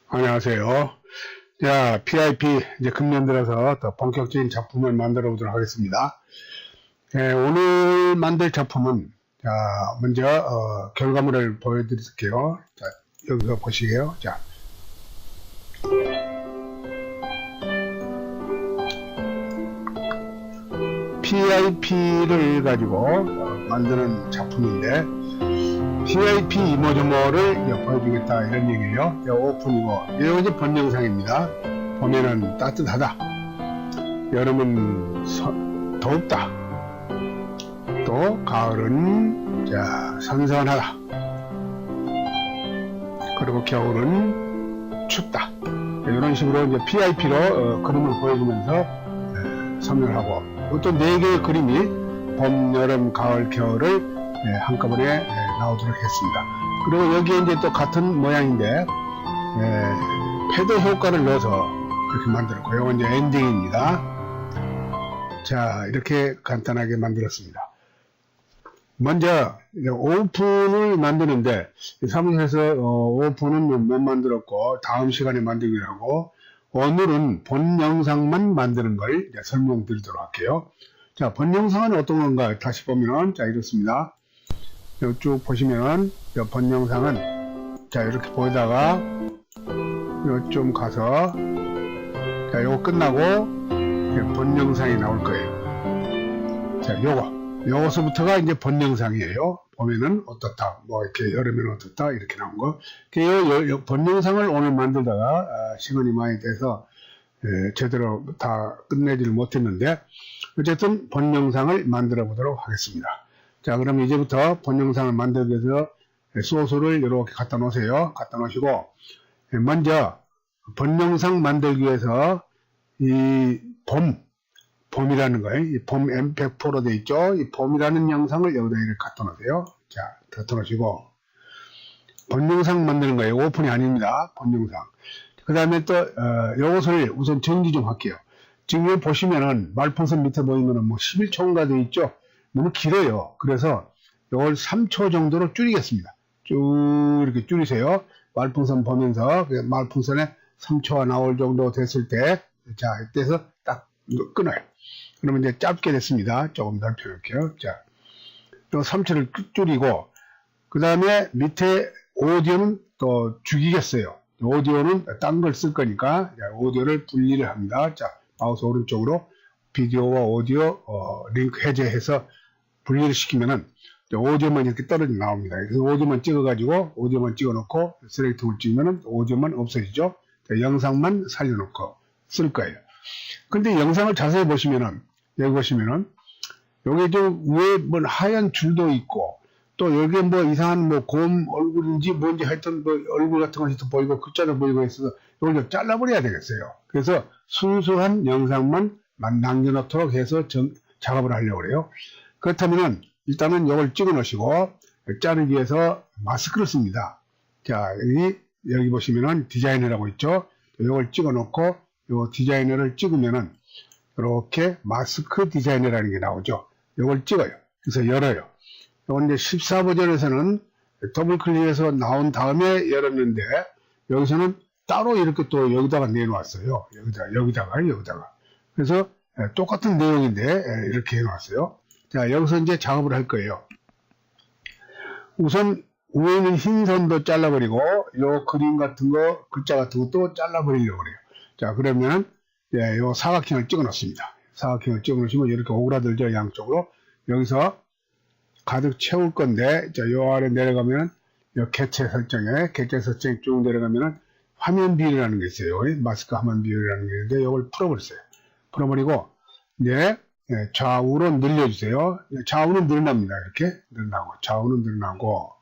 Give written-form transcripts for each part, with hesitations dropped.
안녕하세요. 자, PIP 이제 금년 들어서 더 본격적인 작품을 만들어 보도록 하겠습니다. 오늘 만들 작품은 자, 먼저 결과물을 보여드릴게요. 자, 여기서 보시게요. 자, PIP를 가지고 만드는 작품인데 PIP 이모저모를 보여주겠다 이런 얘기예요. 오픈이고 이거 이제 본 영상입니다. 봄에는 따뜻하다, 여름은 덥다, 또 가을은 자 선선하다, 그리고 겨울은 춥다. 이런 식으로 이제 PIP로 그림을 보여주면서 설명하고 또 4개의 그림이 봄, 여름, 가을, 겨울을 한꺼번에 나오도록 했습니다. 그리고 여기에 이제 또 같은 모양인데 패드 효과를 넣어서 이렇게 만들었고요. 이건 이제 엔딩입니다. 자, 이렇게 간단하게 만들었습니다. 먼저 오픈을 만드는데 사무실에서 오픈은 못 만들었고 다음 시간에 만들기로 하고 오늘은 본 영상만 만드는 걸 이제 설명드리도록 할게요. 자, 본 영상은 어떤 건가 다시 보면 자 이렇습니다. 쭉 보시면 본 영상은 자 이렇게 보다가 좀 가서 자 요거 끝나고 본 영상이 나올 거예요. 자 요거서부터가 이제 본 영상이에요. 보면은 어떻다, 뭐 이렇게 여름에는 어떻다 이렇게 나온 거. 본 영상을 오늘 만들다가 시간이 많이 돼서 제대로 다 끝내지를 못했는데 어쨌든 본 영상을 만들어 보도록 하겠습니다. 자, 그럼 이제부터 본 영상을 만들기 위해서 소스를 이렇게 갖다 놓으세요. 갖다 놓으시고 먼저 본 영상 만들기 위해서 이 봄이라는 거예요. 이 봄 M100%로 되어 있죠. 이 봄이라는 영상을 여기다 이렇게 갖다 놓으세요. 자, 갖다 놓으시고 본 영상 만드는 거예요. 오픈이 아닙니다. 본 영상. 그 다음에 또 이것을 우선 정리 좀 할게요. 지금 여기 보시면은 말풍선 밑에 보이면은 뭐 11초인가 되어 있죠. 너무 길어요. 그래서 이걸 3초 정도로 줄이겠습니다. 쭉 이렇게 줄이세요. 말풍선 보면서 말풍선에 3초가 나올 정도 됐을 때, 자 이때서 딱 끊어요. 그러면 이제 짧게 됐습니다. 조금 넓혀놓을게요. 자, 또 3초를 줄이고 그 다음에 밑에 오디오는 또 죽이겠어요. 오디오는 딴 걸 쓸 거니까 오디오를 분리를 합니다. 자, 마우스 오른쪽으로 비디오와 오디오 링크 해제해서 분리를 시키면은 오디오만 이렇게 떨어져 나옵니다. 그래서 오디오만 찍어가지고 오디오만 찍어놓고 셀렉팅을 찍으면은 오디오만 없어지죠. 영상만 살려놓고 쓸 거예요. 근데 영상을 자세히 보시면은 여기 보시면은 여기 좀 위에 뭐 하얀 줄도 있고 또 여기에 뭐 이상한 뭐 곰 얼굴인지 뭔지 하여튼 뭐 얼굴 같은 것이 보이고 글자도 보이고 있어서 이걸 좀 잘라버려야 되겠어요. 그래서 순수한 영상만 남겨놓도록 해서 작업을 하려고 그래요. 그렇다면은 일단은 이걸 찍어 놓으시고 자르기 위해서 마스크를 씁니다. 자, 여기 보시면은 디자이너라고 있죠. 이걸 찍어 놓고 요 디자이너를 찍으면은 이렇게 마스크 디자이너라는 게 나오죠. 이걸 찍어요. 그래서 열어요. 이건 이제 14버전에서는 더블 클릭해서 나온 다음에 열었는데 여기서는 따로 이렇게 또 여기다가 내놓았어요. 여기다가. 그래서 똑같은 내용인데 이렇게 해놨어요. 자, 여기서 이제 작업을 할 거예요. 우선 위에 있는 흰 선도 잘라버리고 요 그림 같은 거, 글자 같은 것도 잘라버리려고 그래요. 자, 그러면 요 사각형을 찍어 놓습니다. 사각형을 찍어 놓으시면 이렇게 오그라들죠. 양쪽으로. 여기서 가득 채울 건데 자, 요 아래 내려가면 요 개체 설정에 쭉 내려가면은 화면 비율이라는 게 있어요. 마스크 화면 비율이라는 게 있는데 이걸 풀어버렸어요. 풀어버리고 이제 좌우로 늘려주세요. 좌우는 늘어납니다. 이렇게 늘어나고 좌우는 늘어나고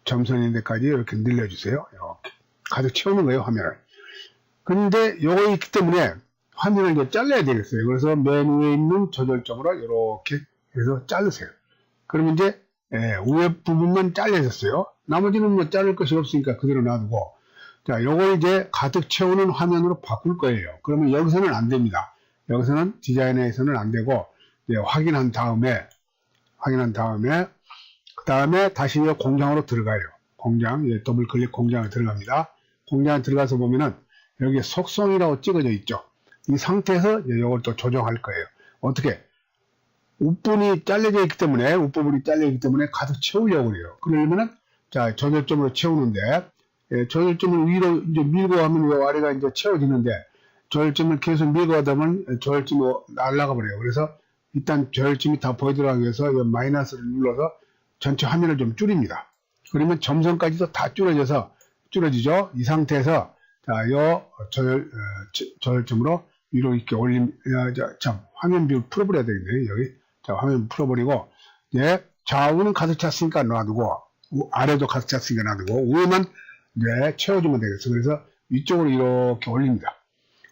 점선인 데까지 이렇게 늘려주세요. 이렇게 가득 채우는 거예요. 화면을. 근데 요거 있기 때문에 화면을 이제 잘라야 되겠어요. 그래서 맨 위에 있는 조절점으로 이렇게 해서 자르세요. 그러면 이제 위에 부분만 잘려졌어요. 나머지는 뭐 자를 것이 없으니까 그대로 놔두고 자, 요걸 이제 가득 채우는 화면으로 바꿀 거예요. 그러면 여기서는 안 됩니다. 여기서는 디자이너에서는 안 되고 확인한 다음에 그 다음에 다시 공장으로 들어가요. 공장, 더블 클릭 공장에 들어갑니다. 공장에 들어가서 보면은 여기 속성이라고 찍어져 있죠. 이 상태에서 이걸 또 조정할 거예요. 어떻게? 웃부분이 잘려져 있기 때문에, 가득 채우려고 그래요. 그러면은, 자, 조절점으로 채우는데, 조절점을 위로 이제 밀고 하면 이 아래가 이제 채워지는데, 조절점을 계속 밀고 하다 보면 조절점이 날아가 버려요. 그래서 일단 조절점이 다 보여들어가기 위해서 이 마이너스를 눌러서 전체 화면을 좀 줄입니다. 그러면 점선까지도 다 줄어지죠. 이 상태에서, 자, 요 조절점으로 위로 이렇게 화면 뷰를 풀어버려야 되겠네요. 여기. 자, 화면 풀어버리고, 이제 좌우는 가득 찼으니까 놔두고, 아래도 가득 찼으니까 놔두고, 위에만 이제 채워주면 되겠어요. 그래서 위쪽으로 이렇게 올립니다.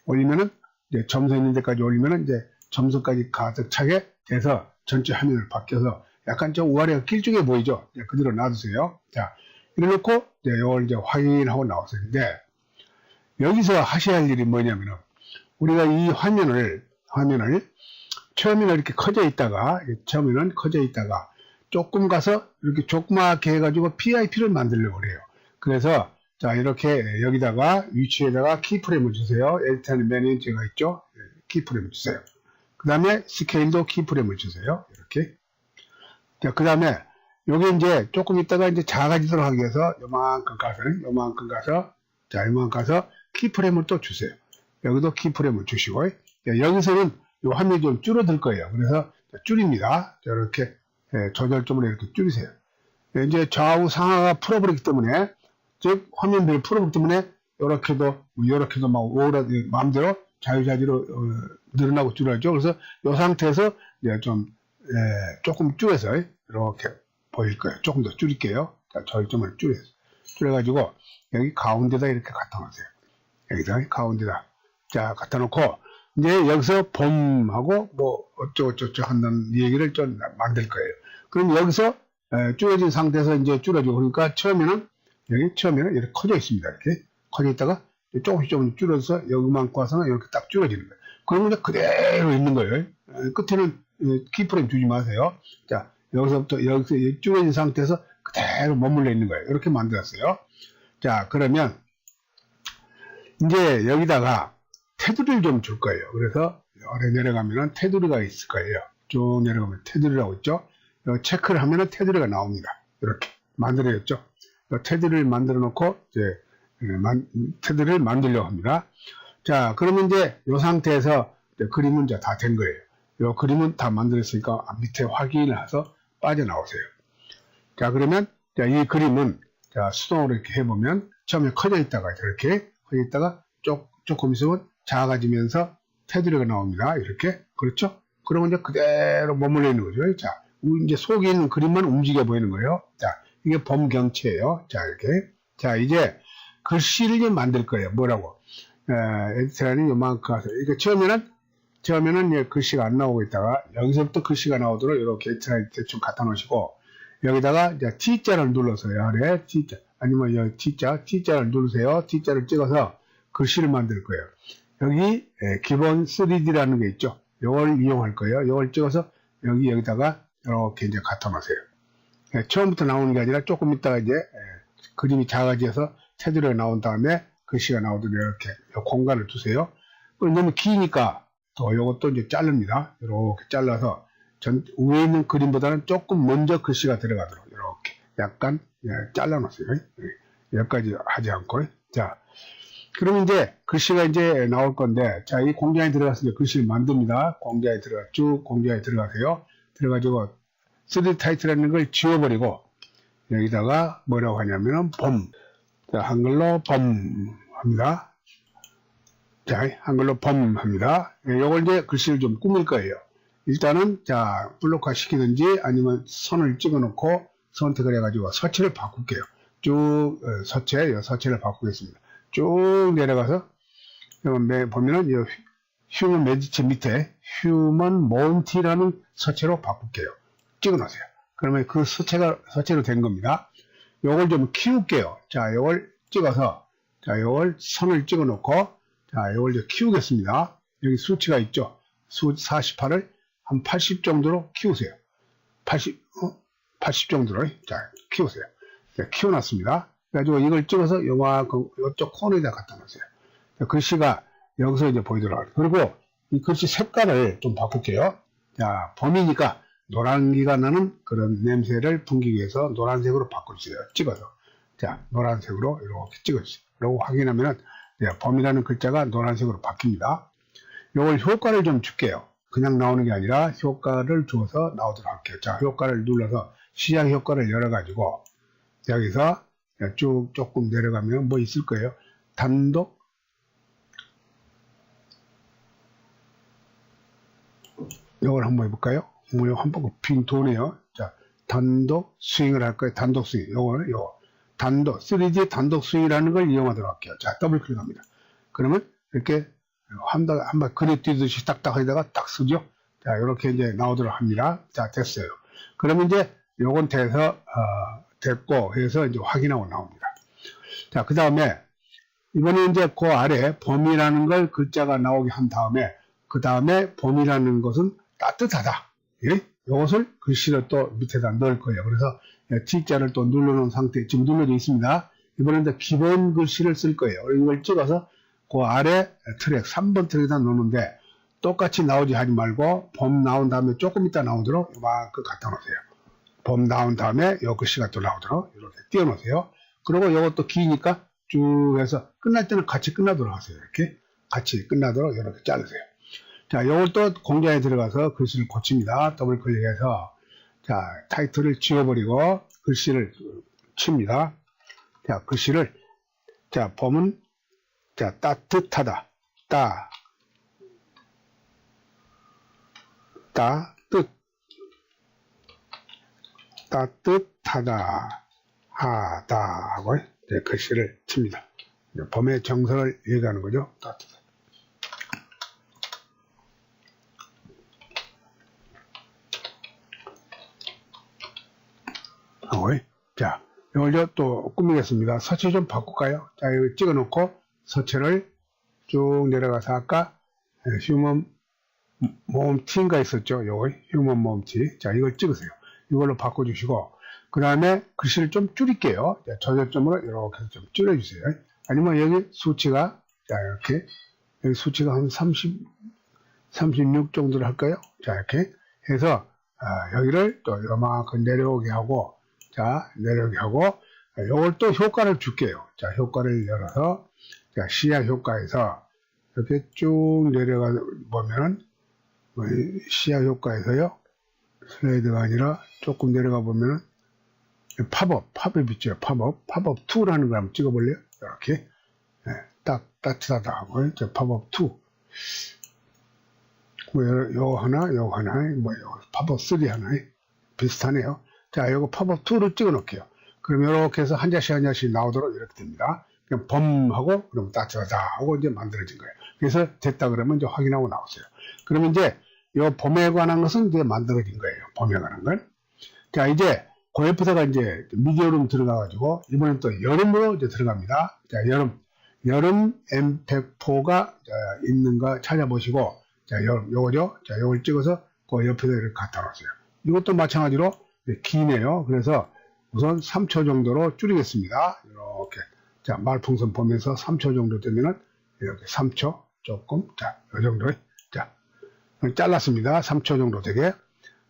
올리면은, 이제 점선 있는 데까지 올리면은, 이제 점선까지 가득 차게 돼서 전체 화면을 바뀌어서 약간 좀 우아래가 길쭉해 보이죠? 그대로 놔두세요. 자, 이래 놓고, 이걸 이제 확인하고 나왔었는데, 여기서 하셔야 할 일이 뭐냐면은, 우리가 이 화면을 처음에는 이렇게 커져 있다가 조금 가서 이렇게 조그맣게 해가지고 PIP를 만들려고 그래요. 그래서 자, 이렇게 여기다가 위치에다가 키프레임을 주세요. 에디터는 매니저가 있죠. 키프레임을 주세요. 그 다음에 스케일도 키프레임을 주세요. 이렇게. 자, 그 다음에 여기 이제 조금 있다가 이제 작아지도록 하기 위해서 요만큼 가서 키프레임을 또 주세요. 여기도 키프레임을 주시고, 여기서는 이 화면이 좀 줄어들 거예요. 그래서 줄입니다. 이렇게 조절점으로 이렇게 줄이세요. 이제 좌우 상하가 풀어버리기 때문에, 즉 화면별을 풀어버리기 때문에 이렇게도 막 마음대로 자유자재로 늘어나고 줄어죠. 그래서 이 상태에서 이제 조금 줄여서 이렇게 보일 거예요. 조금 더 줄일게요. 자, 조절점을 줄여가지고 여기 가운데다 이렇게 갖다 놓으세요. 여기다 가운데다. 자, 갖다 놓고, 이제 여기서 봄하고 뭐 어쩌고저쩌고 한다는 얘기를 좀 만들 거예요. 그럼 여기서 줄여진 상태에서 이제 줄여주고, 그러니까 처음에는 이렇게 커져 있습니다. 이렇게 커져 있다가 조금씩 줄여서 여기만 와서는 이렇게 딱 줄여지는 거예요. 그러면 이제 그대로 있는 거예요. 끝에는 키프레임 주지 마세요. 자, 여기서 줄여진 상태에서 그대로 머물러 있는 거예요. 이렇게 만들었어요. 자, 그러면 이제 여기다가 테두리를 좀 줄 거예요. 그래서 아래 내려가면은 테두리가 있을 거예요. 쭉 내려가면 테두리라고 있죠. 체크를 하면은 테두리가 나옵니다. 이렇게 만들어졌죠. 테두리를 만들어 놓고 이제 테두리를 만들려고 합니다. 자, 그러면 이제 이 상태에서 그림은 이제 다 된 거예요. 이 그림은 다 만들었으니까 밑에 확인을 해서 빠져나오세요. 자, 그러면 이 그림은 수동으로 이렇게 해보면 처음에 커져 있다가 이렇게 커져 있다가 조금 있으면 작아지면서 테두리가 나옵니다. 이렇게. 그렇죠? 그러면 이제 그대로 머물러 있는 거죠. 자, 이제 속에 있는 그림만 움직여 보이는 거예요. 자, 이게 범경치예요. 자, 이렇게. 자, 이제 글씨를 좀 만들 거예요. 뭐라고? 에디터라는 요만큼 가서. 이게 처음에는 글씨가 안 나오고 있다가 여기서부터 글씨가 나오도록 이렇게 에디터라인 대충 갖다 놓으시고, 여기다가 이제 T자를 눌러서요. 아래 T자. 아니면 여기 T자를 누르세요. T자를 찍어서 글씨를 만들 거예요. 여기 기본 3D라는 게 있죠. 이걸 이용할 거예요. 이걸 찍어서 여기다가 이렇게 이제 갖다 놓으세요. 처음부터 나오는 게 아니라 조금 있다가 이제 그림이 작아져서 테두리가 나온 다음에 글씨가 나오도록 이렇게 공간을 두세요. 너무 기니까 또 이것도 이제 자릅니다. 이렇게 잘라서 위에 있는 그림보다는 조금 먼저 글씨가 들어가도록 이렇게 약간 잘라 놓으세요. 여기까지 하지 않고. 자, 그러면 이제 글씨가 이제 나올 건데, 자, 이 공장에 들어가서 이제 글씨를 만듭니다. 공장에 들어가세요. 들어가지고 3D 타이틀이라는 걸 지워버리고 여기다가 뭐라고 하냐면은 봄. 자, 한글로 봄 합니다. 자, 한글로 봄 합니다. 요걸 이제 글씨를 좀 꾸밀 거예요. 일단은 자, 블록화 시키든지 아니면 선을 찍어 놓고 선택을 해가지고 서체를 바꿀게요. 쭉 서체를 바꾸겠습니다. 쭉 내려가서 보면은 휴먼 매지체 밑에 휴먼 마운티라는 서체로 바꿀게요. 찍어 놓으세요. 그러면 그 서체로 된 겁니다. 요걸 좀 키울게요. 자, 요걸 찍어서 자, 요걸 선을 찍어 놓고 자, 요걸 이제 키우겠습니다. 여기 수치가 있죠. 수 48을 한 80 정도로 키우세요. 80 정도로 자, 키우세요. 자, 키워놨습니다. 그래가지고 이걸 찍어서 요만큼 이쪽 코너에다 갖다 놓으세요. 글씨가 여기서 이제 보이도록 하고. 그리고 이 글씨 색깔을 좀 바꿀게요. 자, 봄이니까 노란기가 나는 그런 냄새를 풍기기 위해서 노란색으로 바꿔주세요. 찍어서. 자, 노란색으로 이렇게 찍어주세요. 그리고 확인하면은 봄이라는 글자가 노란색으로 바뀝니다. 요걸 효과를 좀 줄게요. 그냥 나오는 게 아니라 효과를 줘서 나오도록 할게요. 자, 효과를 눌러서 시작 효과를 열어가지고 여기서 쭉 조금 내려가면 뭐 있을 거예요. 단독 요걸 한번 해볼까요? 뭐 한번 빙 도네요. 자, 단독 스윙을 할 거예요. 단독 스윙. 요거는 요거. 단독 3D 단독 스윙이라는 걸 이용하도록 할게요. 자, 더블 클릭합니다. 그러면 이렇게 한번 그립 뛰듯이 딱딱 하다가 딱 쓰죠. 자, 이렇게 이제 나오도록 합니다. 자, 됐어요. 그러면 이제 요건 돼서 됐고 해서 이제 확인하고 나옵니다. 자, 그 다음에 이번에 이제 그 아래 봄이라는 걸 글자가 나오게 한 다음에 그 다음에 봄이라는 것은 따뜻하다. 예? 이것을 글씨를 또 밑에다 넣을 거예요. 그래서 T자를 또 눌러놓은 상태, 지금 눌러져 있습니다. 이번엔 이제 기본 글씨를 쓸 거예요. 이걸 찍어서 그 아래 트랙, 3번 트랙에다 놓는데 똑같이 나오지 하지 말고 봄 나온 다음에 조금 이따 나오도록 이만큼 갖다 놓으세요. 봄 나온 다음에 요 글씨가 또 나오도록 이렇게 띄워 놓으세요. 그리고 이것도 기니까 쭉 해서 끝날 때는 같이 끝나도록 하세요. 이렇게 같이 끝나도록 이렇게 자르세요. 자, 요걸 또 공장에 들어가서 글씨를 고칩니다. 더블 클릭해서 자, 타이틀을 지워버리고 글씨를 칩니다. 자, 글씨를 자, 봄은 자, 따뜻하다. 따뜻하다. 하다 하고 글씨를 칩니다. 봄의 정서를 얘기하는 거죠. 따뜻하다. 자, 이걸 또 꾸미겠습니다. 서체 좀 바꿀까요? 자, 여기 찍어 놓고 서체를 쭉 내려가서 아까 휴먼 모음티인가 있었죠? 요거 휴먼 모음티. 자, 이걸 찍으세요. 이걸로 바꿔주시고 그 다음에 글씨를 좀 줄일게요. 자, 저저점으로 이렇게 좀 줄여주세요. 아니면 여기 수치가 자, 이렇게 여기 수치가 한 36 정도로 할까요? 자, 이렇게 해서 여기를 또 요만큼 내려오게 하고 자, 내려오게 하고 요걸 또 효과를 줄게요. 자, 효과를 열어서 자, 시야 효과에서 이렇게 쭉 내려가 보면은 시야 효과에서요. 슬라이드가 아니라 조금 내려가 보면은 팝업 있죠. 팝업 2라는 걸 한번 찍어볼래요? 이렇게 딱 따뜻하다 하고 팝업 2 요 하나 뭐 팝업 3 하나 비슷하네요. 자, 요거 팝업 2를 찍어 놓을게요. 그럼 이렇게 해서 한 장씩 나오도록 이렇게 됩니다. 그냥 봄하고 그럼 따뜻하다 하고 이제 만들어진 거예요. 그래서 됐다 그러면 이제 확인하고 나오세요. 그러면 이제 요 봄에 관한 것은 이제 만들어진 거예요. 봄에 관한 건. 자, 이제 그 옆에다가 이제 미디어룸 들어가가지고 이번엔 또 여름으로 이제 들어갑니다. 자, 여름 M104가 있는가 찾아보시고 자, 요거죠. 자, 요걸 찍어서 그 옆에다 이렇게 갖다 놓으세요. 이것도 마찬가지로 기네요. 그래서 우선 3초 정도로 줄이겠습니다. 이렇게. 자, 말풍선 보면서 3초 정도 되면은 이렇게 3초 조금. 자, 이 정도. 자, 잘랐습니다. 3초 정도 되게.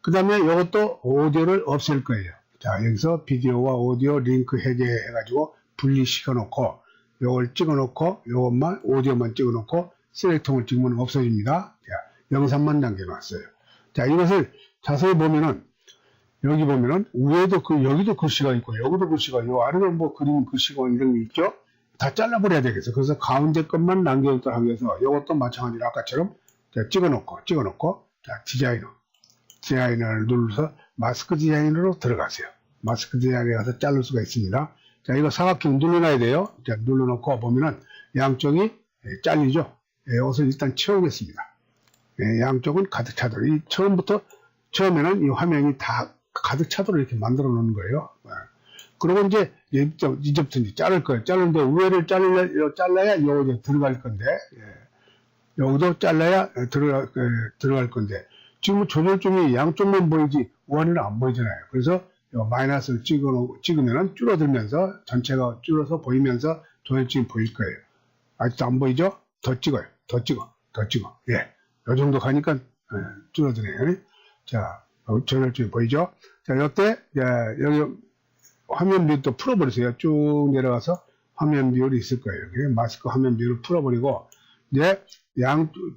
그 다음에 이것도 오디오를 없앨 거예요. 자, 여기서 비디오와 오디오 링크 해제해가지고 분리시켜 놓고 요걸 찍어 놓고 요것만 오디오만 찍어 놓고 셀렉통을 찍으면 없어집니다. 자, 영상만 남겨 놨어요. 자, 이것을 자세히 보면은 여기 보면은 위에도 여기도 글씨가 있고 여기도 글씨가 요 아래도 뭐 그림 글씨가 이런 게 있죠. 다 잘라버려야 되겠어. 그래서 가운데 것만 남겨놓도록 하기 위해서 이것도 마찬가지로 아까처럼 자, 찍어놓고 자, 디자이너를 눌러서 마스크 디자이너로 들어가세요. 마스크 디자이너에 가서 자를 수가 있습니다. 자, 이거 사각형 눌러놔야 돼요. 자, 눌러놓고 보면은 양쪽이 잘리죠. 이것을 일단 채우겠습니다. 양쪽은 가득 차도록. 처음에는 이 화면이 다 가득 차도록 이렇게 만들어 놓는 거예요. 그리고 이제 이제부터 이제 자를 거예요. 자르는데 위를 잘라야 요거 들어갈 건데, 여기도 잘라야 들어갈 건데, 지금 조절 중에 양쪽만 보이지, 원은 안 보이잖아요. 그래서 요 마이너스를 찍으면은 줄어들면서 전체가 줄어서 보이면서 조혈증이 보일 거예요. 아직도 안 보이죠? 더 찍어요. 더 찍어. 예. 요 정도 가니까 줄어드네요. 자, 조혈증이 보이죠? 자, 요때 여기 화면 뷰 또 풀어버리세요. 쭉 내려가서 화면 뷰를 있을 거예요. 여기 마스크 화면 뷰를 풀어버리고 이제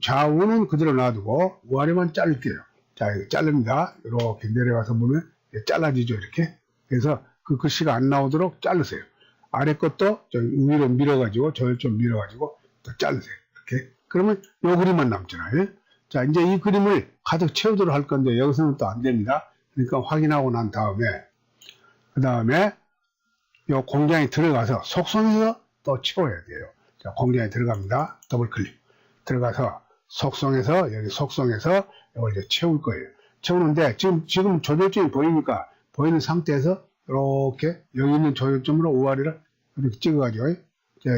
좌우는 그대로 놔두고 우아래만 자를게요. 자, 이거 자릅니다. 이렇게 내려가서 보면 잘라지죠, 이렇게. 그래서 그 글씨가 안 나오도록 자르세요. 아래 것도 위로 밀어가지고, 저를 좀 밀어가지고, 또 자르세요. 이렇게. 그러면 요 그림만 남잖아요. 자, 이제 이 그림을 가득 채우도록 할 건데, 여기서는 또 안 됩니다. 그러니까 확인하고 난 다음에, 그 다음에, 요 공장에 들어가서, 속성에서 또 채워야 돼요. 자, 공장에 들어갑니다. 더블 클릭. 들어가서, 속성에서, 여기 속성에서, 이걸 이제 채울 거예요. 채우는데 지금 조절점이 보이니까 보이는 상태에서 이렇게 여기 있는 조절점으로 우아래를 이렇게 찍어가지고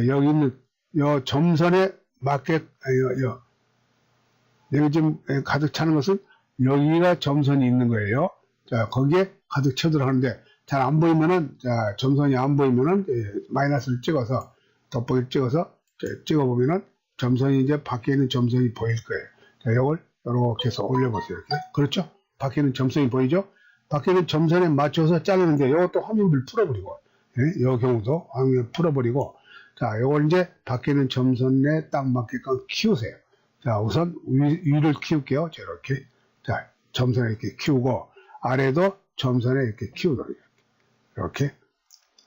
여기 있는 요 점선에 맞게 여기 지금 가득 차는 것은 여기가 점선이 있는 거예요. 자, 거기에 가득 채도록 하는데 잘 안 보이면은 자, 점선이 안 보이면은 마이너스를 찍어서 돋보기를 찍어서 찍어보면은 점선이 이제 밖에 있는 점선이 보일 거예요. 자, 이걸 이렇게 해서 올려보세요. 이렇게. 그렇죠? 밖에는 점선이 보이죠? 밖에는 점선에 맞춰서 자르는데 이것도 화면을 풀어버리고 이 경우도 화면을 풀어버리고 자, 이걸 이제 밖에는 점선에 딱 맞게끔 키우세요. 자, 우선 위를 키울게요. 이렇게. 자, 점선에 이렇게 키우고 아래도 점선에 이렇게 키우도록 이렇게.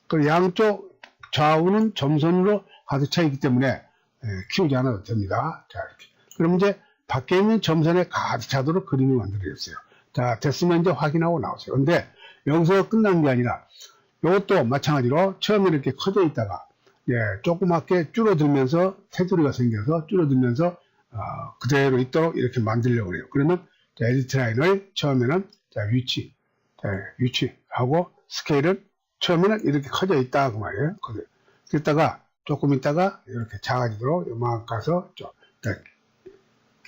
그 양쪽 좌우는 점선으로 가득 차 있기 때문에 키우지 않아도 됩니다. 자, 이렇게. 그럼 이제 밖에 있는 점선에 가득 차도록 그림을 만들어줬어요. 자, 됐으면 이제 확인하고 나오세요. 근데 여기서 끝난 게 아니라 이것도 마찬가지로 처음에 이렇게 커져 있다가 조그맣게 줄어들면서 테두리가 생겨서 줄어들면서 그대로 있도록 이렇게 만들려고 해요. 그러면 에디트 라인을 처음에는 위치하고 스케일은 처음에는 이렇게 커져 있다 그 말이에요. 그랬다가 조금 있다가 이렇게 작아지도록 요만큼 가서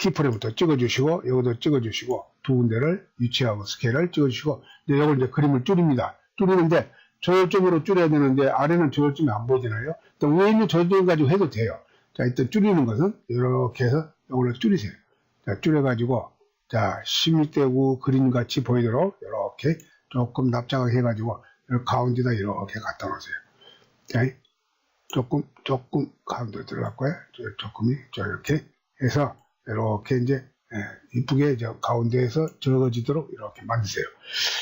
키프레임부터 찍어주시고, 여기도 찍어주시고, 두 군데를 위치하고 스케일을 찍어주시고, 이제 이걸 이제 그림을 줄입니다. 줄이는데, 조절점으로 줄여야 되는데, 아래는 조절점이 안 보이잖아요. 또 위에 있는 조절점 가지고 해도 돼요. 자, 일단 줄이는 것은, 이렇게 해서, 이걸로 줄이세요. 자, 줄여가지고, 자, 16대9 그림 같이 보이도록, 이렇게 조금 납작하게 해가지고, 가운데다 이렇게 갖다 놓으세요. 자, 조금 가운데 들어갔고요. 조금이, 이렇게 해서, 이렇게 이제 이쁘게 가운데에서 적어지도록 이렇게 만드세요.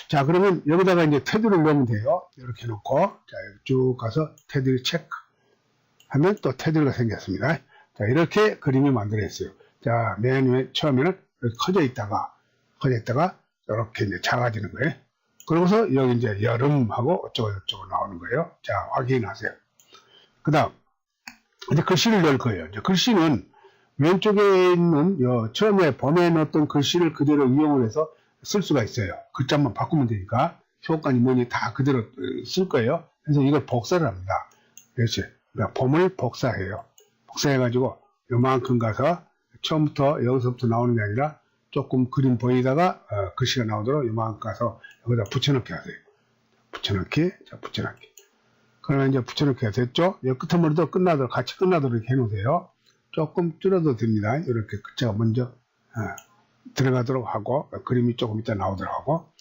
자, 그러면 여기다가 이제 테두리를 넣으면 돼요. 이렇게 놓고 자, 쭉 가서 테두리 체크 하면 또 테두리가 생겼습니다. 자, 이렇게 그림을 만들었어요. 자, 맨 위에 처음에는 이렇게 커져 있다가 이렇게 이제 작아지는 거예요. 그러고서 여기 이제 여름하고 어쩌고 나오는 거예요. 자, 확인하세요. 그 다음 이제 글씨를 넣을 거예요. 이제 글씨는 왼쪽에 있는 처음에 범위에 넣었던 글씨를 그대로 이용을 해서 쓸 수가 있어요. 글자만 바꾸면 되니까 효과니 뭐니 다 그대로 쓸 거예요. 그래서 이걸 복사를 합니다. 그렇지. 범을 복사해요. 복사해가지고 요만큼 가서 처음부터 여기서부터 나오는 게 아니라 조금 그림 보이다가 글씨가 나오도록 요만큼 가서 여기다 붙여넣기 하세요. 붙여넣기. 그러면 이제 붙여넣기가 됐죠. 이 끝머리도 같이 끝나도록 이렇게 해놓으세요. 조금 줄여도 됩니다. 이렇게 글자가 먼저 들어가도록 하고 그림이 조금 이따 나오도록 하고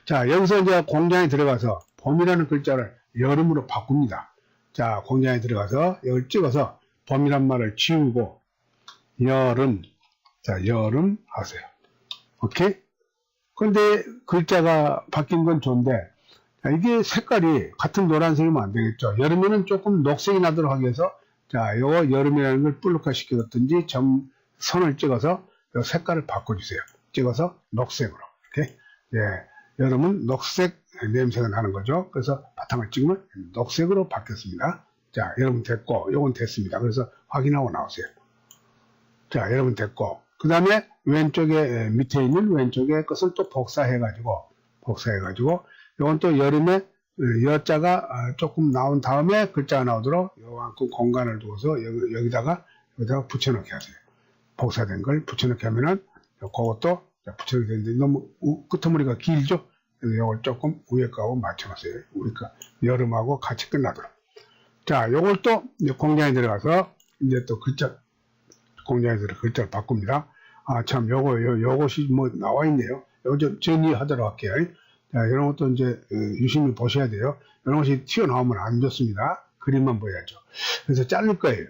자, 여기서 이제 공장에 들어가서 범이라는 글자를 여름으로 바꿉니다. 자, 공장에 들어가서 이걸 찍어서 범이란 말을 지우고 여름 하세요. 오케이? 그런데 글자가 바뀐 건 좋은데 자, 이게 색깔이 같은 노란색이면 안 되겠죠. 여름에는 조금 녹색이 나도록 하기 위해서 자, 요거 여름이라는 걸 블록화 시키든지 선을 찍어서 요 색깔을 바꿔주세요. 찍어서 녹색으로. 이렇게. 여름은 녹색 냄새가 나는 거죠. 그래서 바탕을 찍으면 녹색으로 바뀌었습니다. 자, 여러분 됐고, 요건 됐습니다. 그래서 확인하고 나오세요. 자, 여러분 됐고. 그 다음에 왼쪽에, 밑에 있는 왼쪽에 것을 또 복사해가지고, 요건 또 여름에 여자가 조금 나온 다음에 글자가 나오도록 요만큼 공간을 두어서 여기다가 붙여넣기 하세요. 복사된 걸 붙여넣기 하면은 그것도 붙여넣기 되는데 너무 끄트머리가 길죠? 그래서 이걸 조금 위에 거하고 맞춰놨어요. 우리가 여름하고 같이 끝나도록. 자, 요걸 또 공장에 들어가서 이제 또 글자, 공장에 들어가 글자를 바꿉니다. 아, 참, 요것이 뭐 나와 있네요. 요거 좀 정리하도록 할게요. 자, 이런 것도 이제 유심히 보셔야 돼요. 이런 것이 튀어나오면 안 좋습니다. 그림만 보여야죠. 그래서 자를 거예요.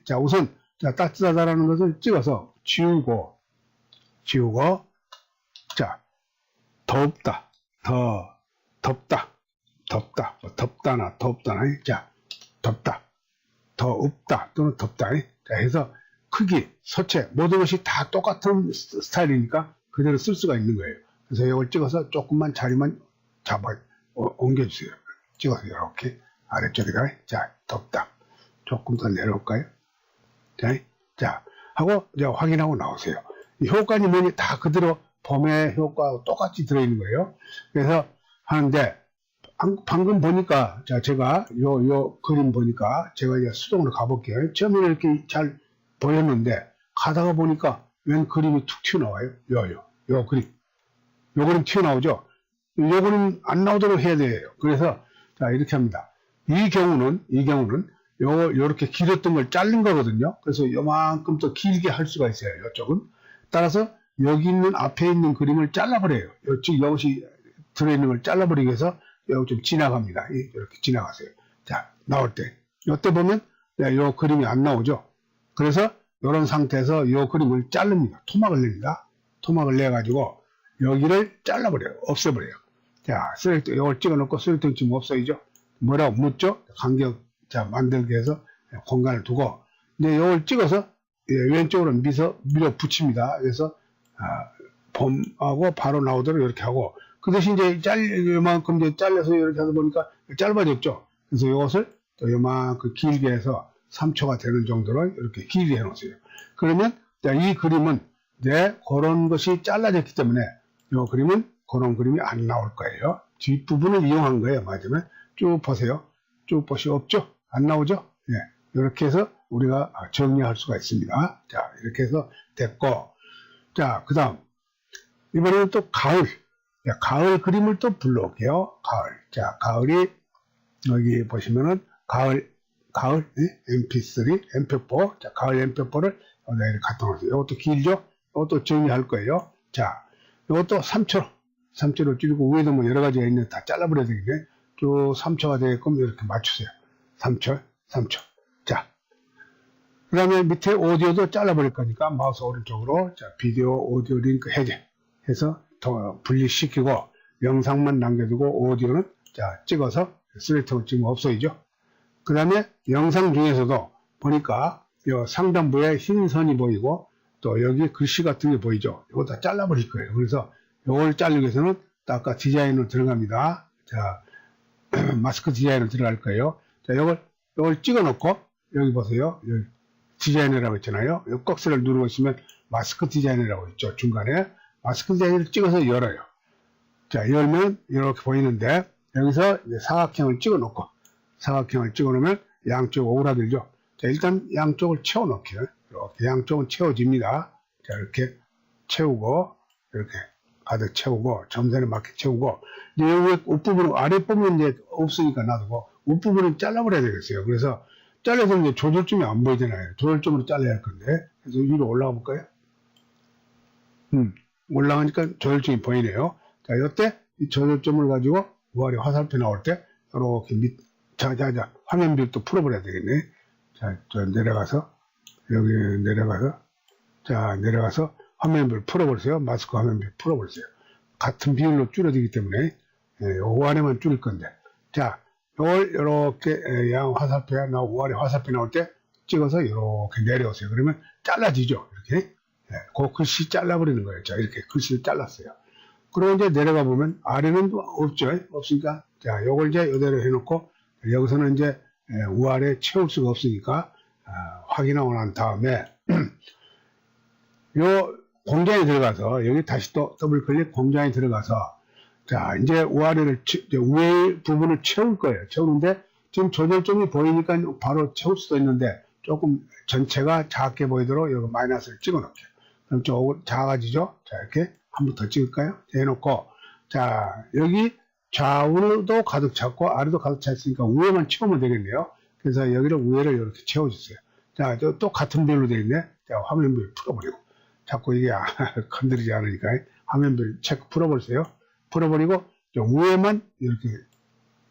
자, 우선, 자, 따뜻하다라는 것을 찍어서 지우고, 자, 덥다, 덥다, 뭐 덥다나, 자, 덥다, 더 없다, 또는 덥다. 자, 해서 크기, 서체, 모든 것이 다 똑같은 스타일이니까 그대로 쓸 수가 있는 거예요. 그래서 이걸 찍어서 조금만 자리만 옮겨주세요. 찍어서 이렇게 아래쪽에다, 자, 덥다. 조금 더 내려올까요? 자, 하고 이제 확인하고 나오세요. 이 효과는 뭐니 다 그대로 봄의 효과하고 똑같이 들어있는 거예요. 그래서 하는데, 방금 보니까, 자, 제가 요 그림 보니까 제가 이제 수동으로 가볼게요. 처음에는 이렇게 잘 보였는데, 가다가 보니까 웬 그림이 툭 튀어나와요. 요 그림. 요 그림 튀어나오죠? 요 그림 안 나오도록 해야 돼요. 그래서, 자, 이렇게 합니다. 이 경우는, 요렇게 길었던 걸 자른 거거든요. 그래서 요만큼 더 길게 할 수가 있어요. 요쪽은. 따라서 여기 있는 앞에 있는 그림을 잘라버려요. 즉 이것이 들어있는 걸 잘라버리기 위해서 여기 좀 지나갑니다. 이렇게 지나가세요. 자, 나올 때. 이때 보면 요 그림이 안 나오죠. 그래서 이런 상태에서 요 그림을 자릅니다. 토막을 냅니다. 토막을 내가지고 여기를 잘라버려요. 없애버려요. 자, 셀렉트, 이걸 찍어놓고 셀렉트 지금 없어야죠. 뭐라고 묻죠? 간격, 자, 만들기 위해서 공간을 두고, 이제 이걸 찍어서 왼쪽으로 밀어붙입니다. 그래서, 봄하고 바로 나오도록 이렇게 하고, 그 대신 이제 요만큼 이제 잘라서 이렇게 하다 보니까 짧아졌죠. 그래서 이것을 또 요만큼 길게 해서 3초가 되는 정도로 이렇게 길게 해 놓으세요. 그러면, 이 그림은 그런 것이 잘라졌기 때문에, 이 그림은 그런 그림이 안 나올 거예요. 뒷부분을 이용한 거예요. 맞으면 쭉 보세요. 쭉 보시면 없죠? 안 나오죠? 예. 이렇게 해서 우리가 정리할 수가 있습니다. 자, 이렇게 해서 됐고. 자, 그 다음. 이번에는 또 가을. 자, 가을 그림을 또 불러올게요. 가을. 자, 가을이, 여기 보시면은, 가을, MP3, MP4. 자, 가을 MP4를 여기다 이렇게 갖다 놓으세요. 이것도 길죠? 이것도 정리할 거예요. 자, 이것도 3초로 줄이고, 위에도 뭐 여러 가지가 있는데 다 잘라버려야 되겠네. 쭉 3초가 되게끔 이렇게 맞추세요. 3초. 자. 그 다음에 밑에 오디오도 잘라버릴 거니까 마우스 오른쪽으로, 자, 비디오, 오디오 링크 해제 해서 더 분리시키고, 영상만 남겨두고, 오디오는, 자, 찍어서 셀렉트로 찍으면 없어지죠. 그 다음에 영상 중에서도 보니까, 요 상단부에 흰 선이 보이고, 또 여기 글씨 같은 게 보이죠. 이거 다 잘라버릴 거예요. 그래서 이걸 자르기 위해서는 아까 디자인으로 들어갑니다. 자, 마스크 디자인으로 들어갈 거예요. 자, 이걸 찍어 놓고, 여기 보세요. 여기 디자인이라고 있잖아요. 이 꺽쇠를 누르고 있으면 마스크 디자인이라고 있죠. 중간에. 마스크 디자인을 찍어서 열어요. 자, 열면 이렇게 보이는데, 여기서 사각형을 찍어 놓고, 사각형을 찍어 놓으면 양쪽 오그라들죠. 자, 일단 양쪽을 채워 놓게요. 이렇게 양쪽은 채워집니다. 자, 이렇게 채우고, 이렇게 가득 채우고, 점선에 맞게 채우고, 이제 여기 윗부분, 아랫부분은 이제 없으니까 놔두고, 윗부분은 잘라버려야 되겠어요. 그래서, 잘라서 이제 조절점이 안 보이잖아요. 조절점으로 잘라야 할 건데, 그래서 위로 올라가 볼까요? 올라가니까 조절점이 보이네요. 자, 이때 이 조절점을 가지고 우아래 화살표 나올 때, 이렇게 자, 화면비를 또 풀어버려야 되겠네. 자, 저 내려가서, 여기 내려가서, 자, 내려가서 화면비를 풀어버리세요. 마스크 화면비를 풀어버리세요. 같은 비율로 줄어들기 때문에, 요 아래만 줄일 건데. 자, 이걸 이렇게 양 화살표가 나오고 아래 화살표 나올 때 찍어서 이렇게 내려오세요. 그러면 잘라지죠. 이렇게. 그 글씨 잘라버리는 거예요. 자, 이렇게 글씨를 잘랐어요. 그리고 이제 내려가 보면 아래는 없죠. 없으니까 자, 요걸 이제 이대로 해놓고 여기서는 이제 우아래 채울 수가 없으니까 확인하고 난 다음에 요 공장에 들어가서 여기 다시 또 더블 클릭 공장에 들어가서 자, 이제 우아래를 위에 부분을 채울 거예요. 채우는데 지금 조절점이 보이니까 바로 채울 수도 있는데 조금 전체가 작게 보이도록 여기 마이너스를 찍어 놓을게요. 그럼 조금 작아지죠? 자, 이렇게 한 번 더 찍을까요? 해놓고 자, 여기 좌우도 가득 찼고 아래도 가득 찼으니까 위에만 채우면 되겠네요. 그래서 여기를 위에를 이렇게 채워주세요. 자, 또 같은 별로 되어 있네. 자, 화면별 풀어버리고. 자꾸 이게 건드리지 않으니까 화면별 체크 풀어버리세요. 풀어버리고 위에만 이렇게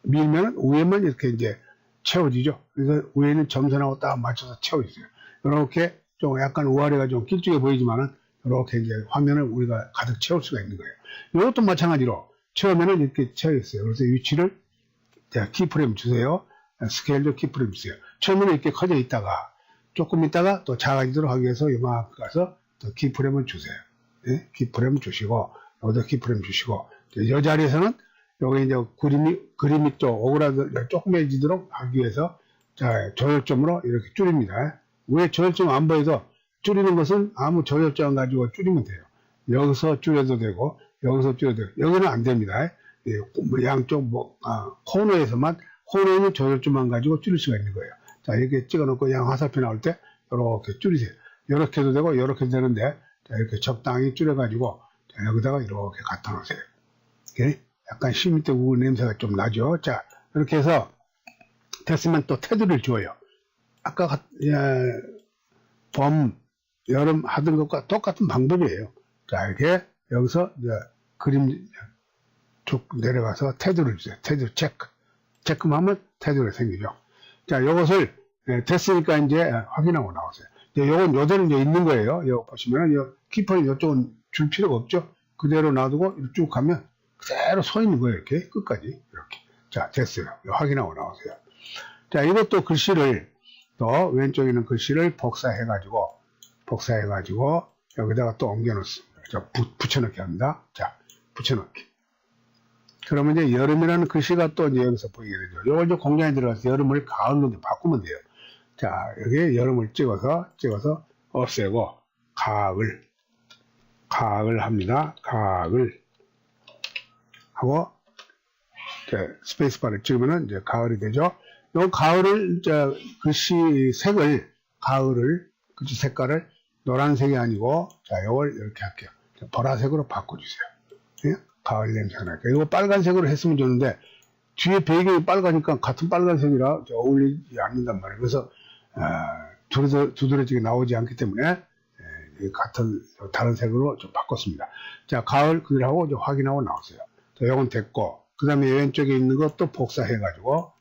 밀면 위에만 이렇게 이제 채워지죠. 그래서 위에는 점선하고 딱 맞춰서 채워주세요. 이렇게 좀 약간 우아래가 좀 길쭉해 보이지만은 이렇게 이제 화면을 우리가 가득 채울 수가 있는 거예요. 이것도 마찬가지로 처음에는 이렇게 채워 있어요. 그래서 위치를 키프레임 주세요. 스케일도 키프레임 주세요. 처음에는 이렇게 커져 있다가 조금 있다가 또 작아지도록 하기 위해서 요만큼 가서 또 키프레임을 주세요. 네? 키프레임 주시고 여기도 키프레임 주시고 이 자리에서는 여기 이제 그림이 또 오그라들 조그매지도록 하기 위해서 자, 조절점으로 이렇게 줄입니다. 왜 조절점 안 보여도 줄이는 것은 아무 조절점 가지고 줄이면 돼요. 여기서 줄여도 되고 여기서 줄여도 되고 여기는 안 됩니다. 양쪽 코너에서만 코너에 있는 조절점만 가지고 줄일 수가 있는 거예요. 자, 이렇게 찍어놓고 양 화살표 나올 때 이렇게 줄이세요. 이렇게 해도 되고 이렇게 해도 되는데 자, 이렇게 적당히 줄여가지고 자, 여기다가 이렇게 갖다 놓으세요. 이렇게 약간 10m 구운 냄새가 좀 나죠. 자, 이렇게 해서 됐으면 또 테두리를 줘요. 아까 봄, 여름 하던 것과 똑같은 방법이에요. 자, 이렇게 여기서 이제 그림 쭉 내려가서 테두리를 주세요. 테두리 체크. 체크하면 테두리가 생기죠. 자, 이것을 됐으니까 이제 확인하고 나오세요. 이제 요건 요대로 이제 있는 거예요. 여기 보시면은 요 키퍼는 이쪽은 줄 필요가 없죠. 그대로 놔두고 쭉 가면 그대로 서 있는 거예요. 이렇게 끝까지 이렇게. 자, 됐어요. 확인하고 나오세요. 자, 이것도 글씨를 또 왼쪽에 있는 글씨를 복사해가지고 여기다가 또 옮겨 놓습니다. 자, 붙여넣기 합니다. 자, 붙여넣기. 그러면 이제 여름이라는 글씨가 또 이제 여기서 보이게 되죠. 요걸 이제 공장에 들어가서 여름을 가을로 이제 바꾸면 돼요. 자, 여기에 여름을 찍어서 없애고 가을 합니다. 가을 하고 스페이스바를 찍으면은 이제 가을이 되죠. 요 가을을 이제 글씨 색을 글씨 색깔을 노란색이 아니고 자, 요걸 이렇게 할게요. 보라색으로 바꿔주세요. 예? 가을 냄새가 나니까. 이거 빨간색으로 했으면 좋은데 뒤에 배경이 빨가니까 같은 빨간색이라 어울리지 않는단 말이에요. 그래서 두드러지게 나오지 않기 때문에 같은 다른 색으로 좀 바꿨습니다. 자, 가을 그대로 하고 이제 확인하고 나오세요. 자, 요건 됐고 그 다음에 왼쪽에 있는 것도 복사해가지고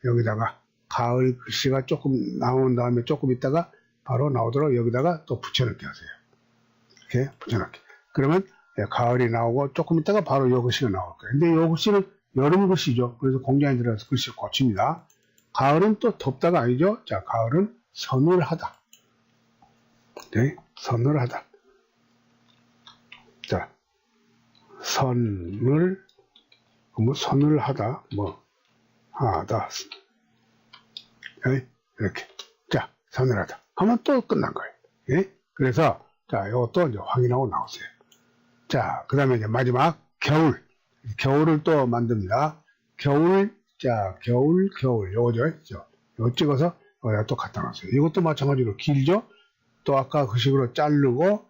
여기다가 가을 글씨가 조금 나온 다음에 조금 있다가 바로 나오도록 여기다가 또 붙여넣기 하세요. 이렇게 붙여넣기. 그러면 가을이 나오고 조금 있다가 바로 요 글씨가 나올 거예요. 근데 요 글씨는 여름 글씨죠. 그래서 공장에 들어가서 글씨를 고칩니다. 가을은 또 덥다가 아니죠. 자, 가을은 서늘하다. 네, 서늘하다. 자, 서늘하다, 하다. 네, 이렇게. 자, 서늘하다. 하면 또 끝난 거예요. 네? 그래서, 자, 이것도 이제 확인하고 나오세요. 자, 그 다음에 이제 마지막, 겨울. 겨울을 또 만듭니다. 겨울, 요거죠. 요거 찍어서 여기다 또 갖다 놨어요. 이것도 마찬가지로 길죠? 또 아까 그 식으로 자르고,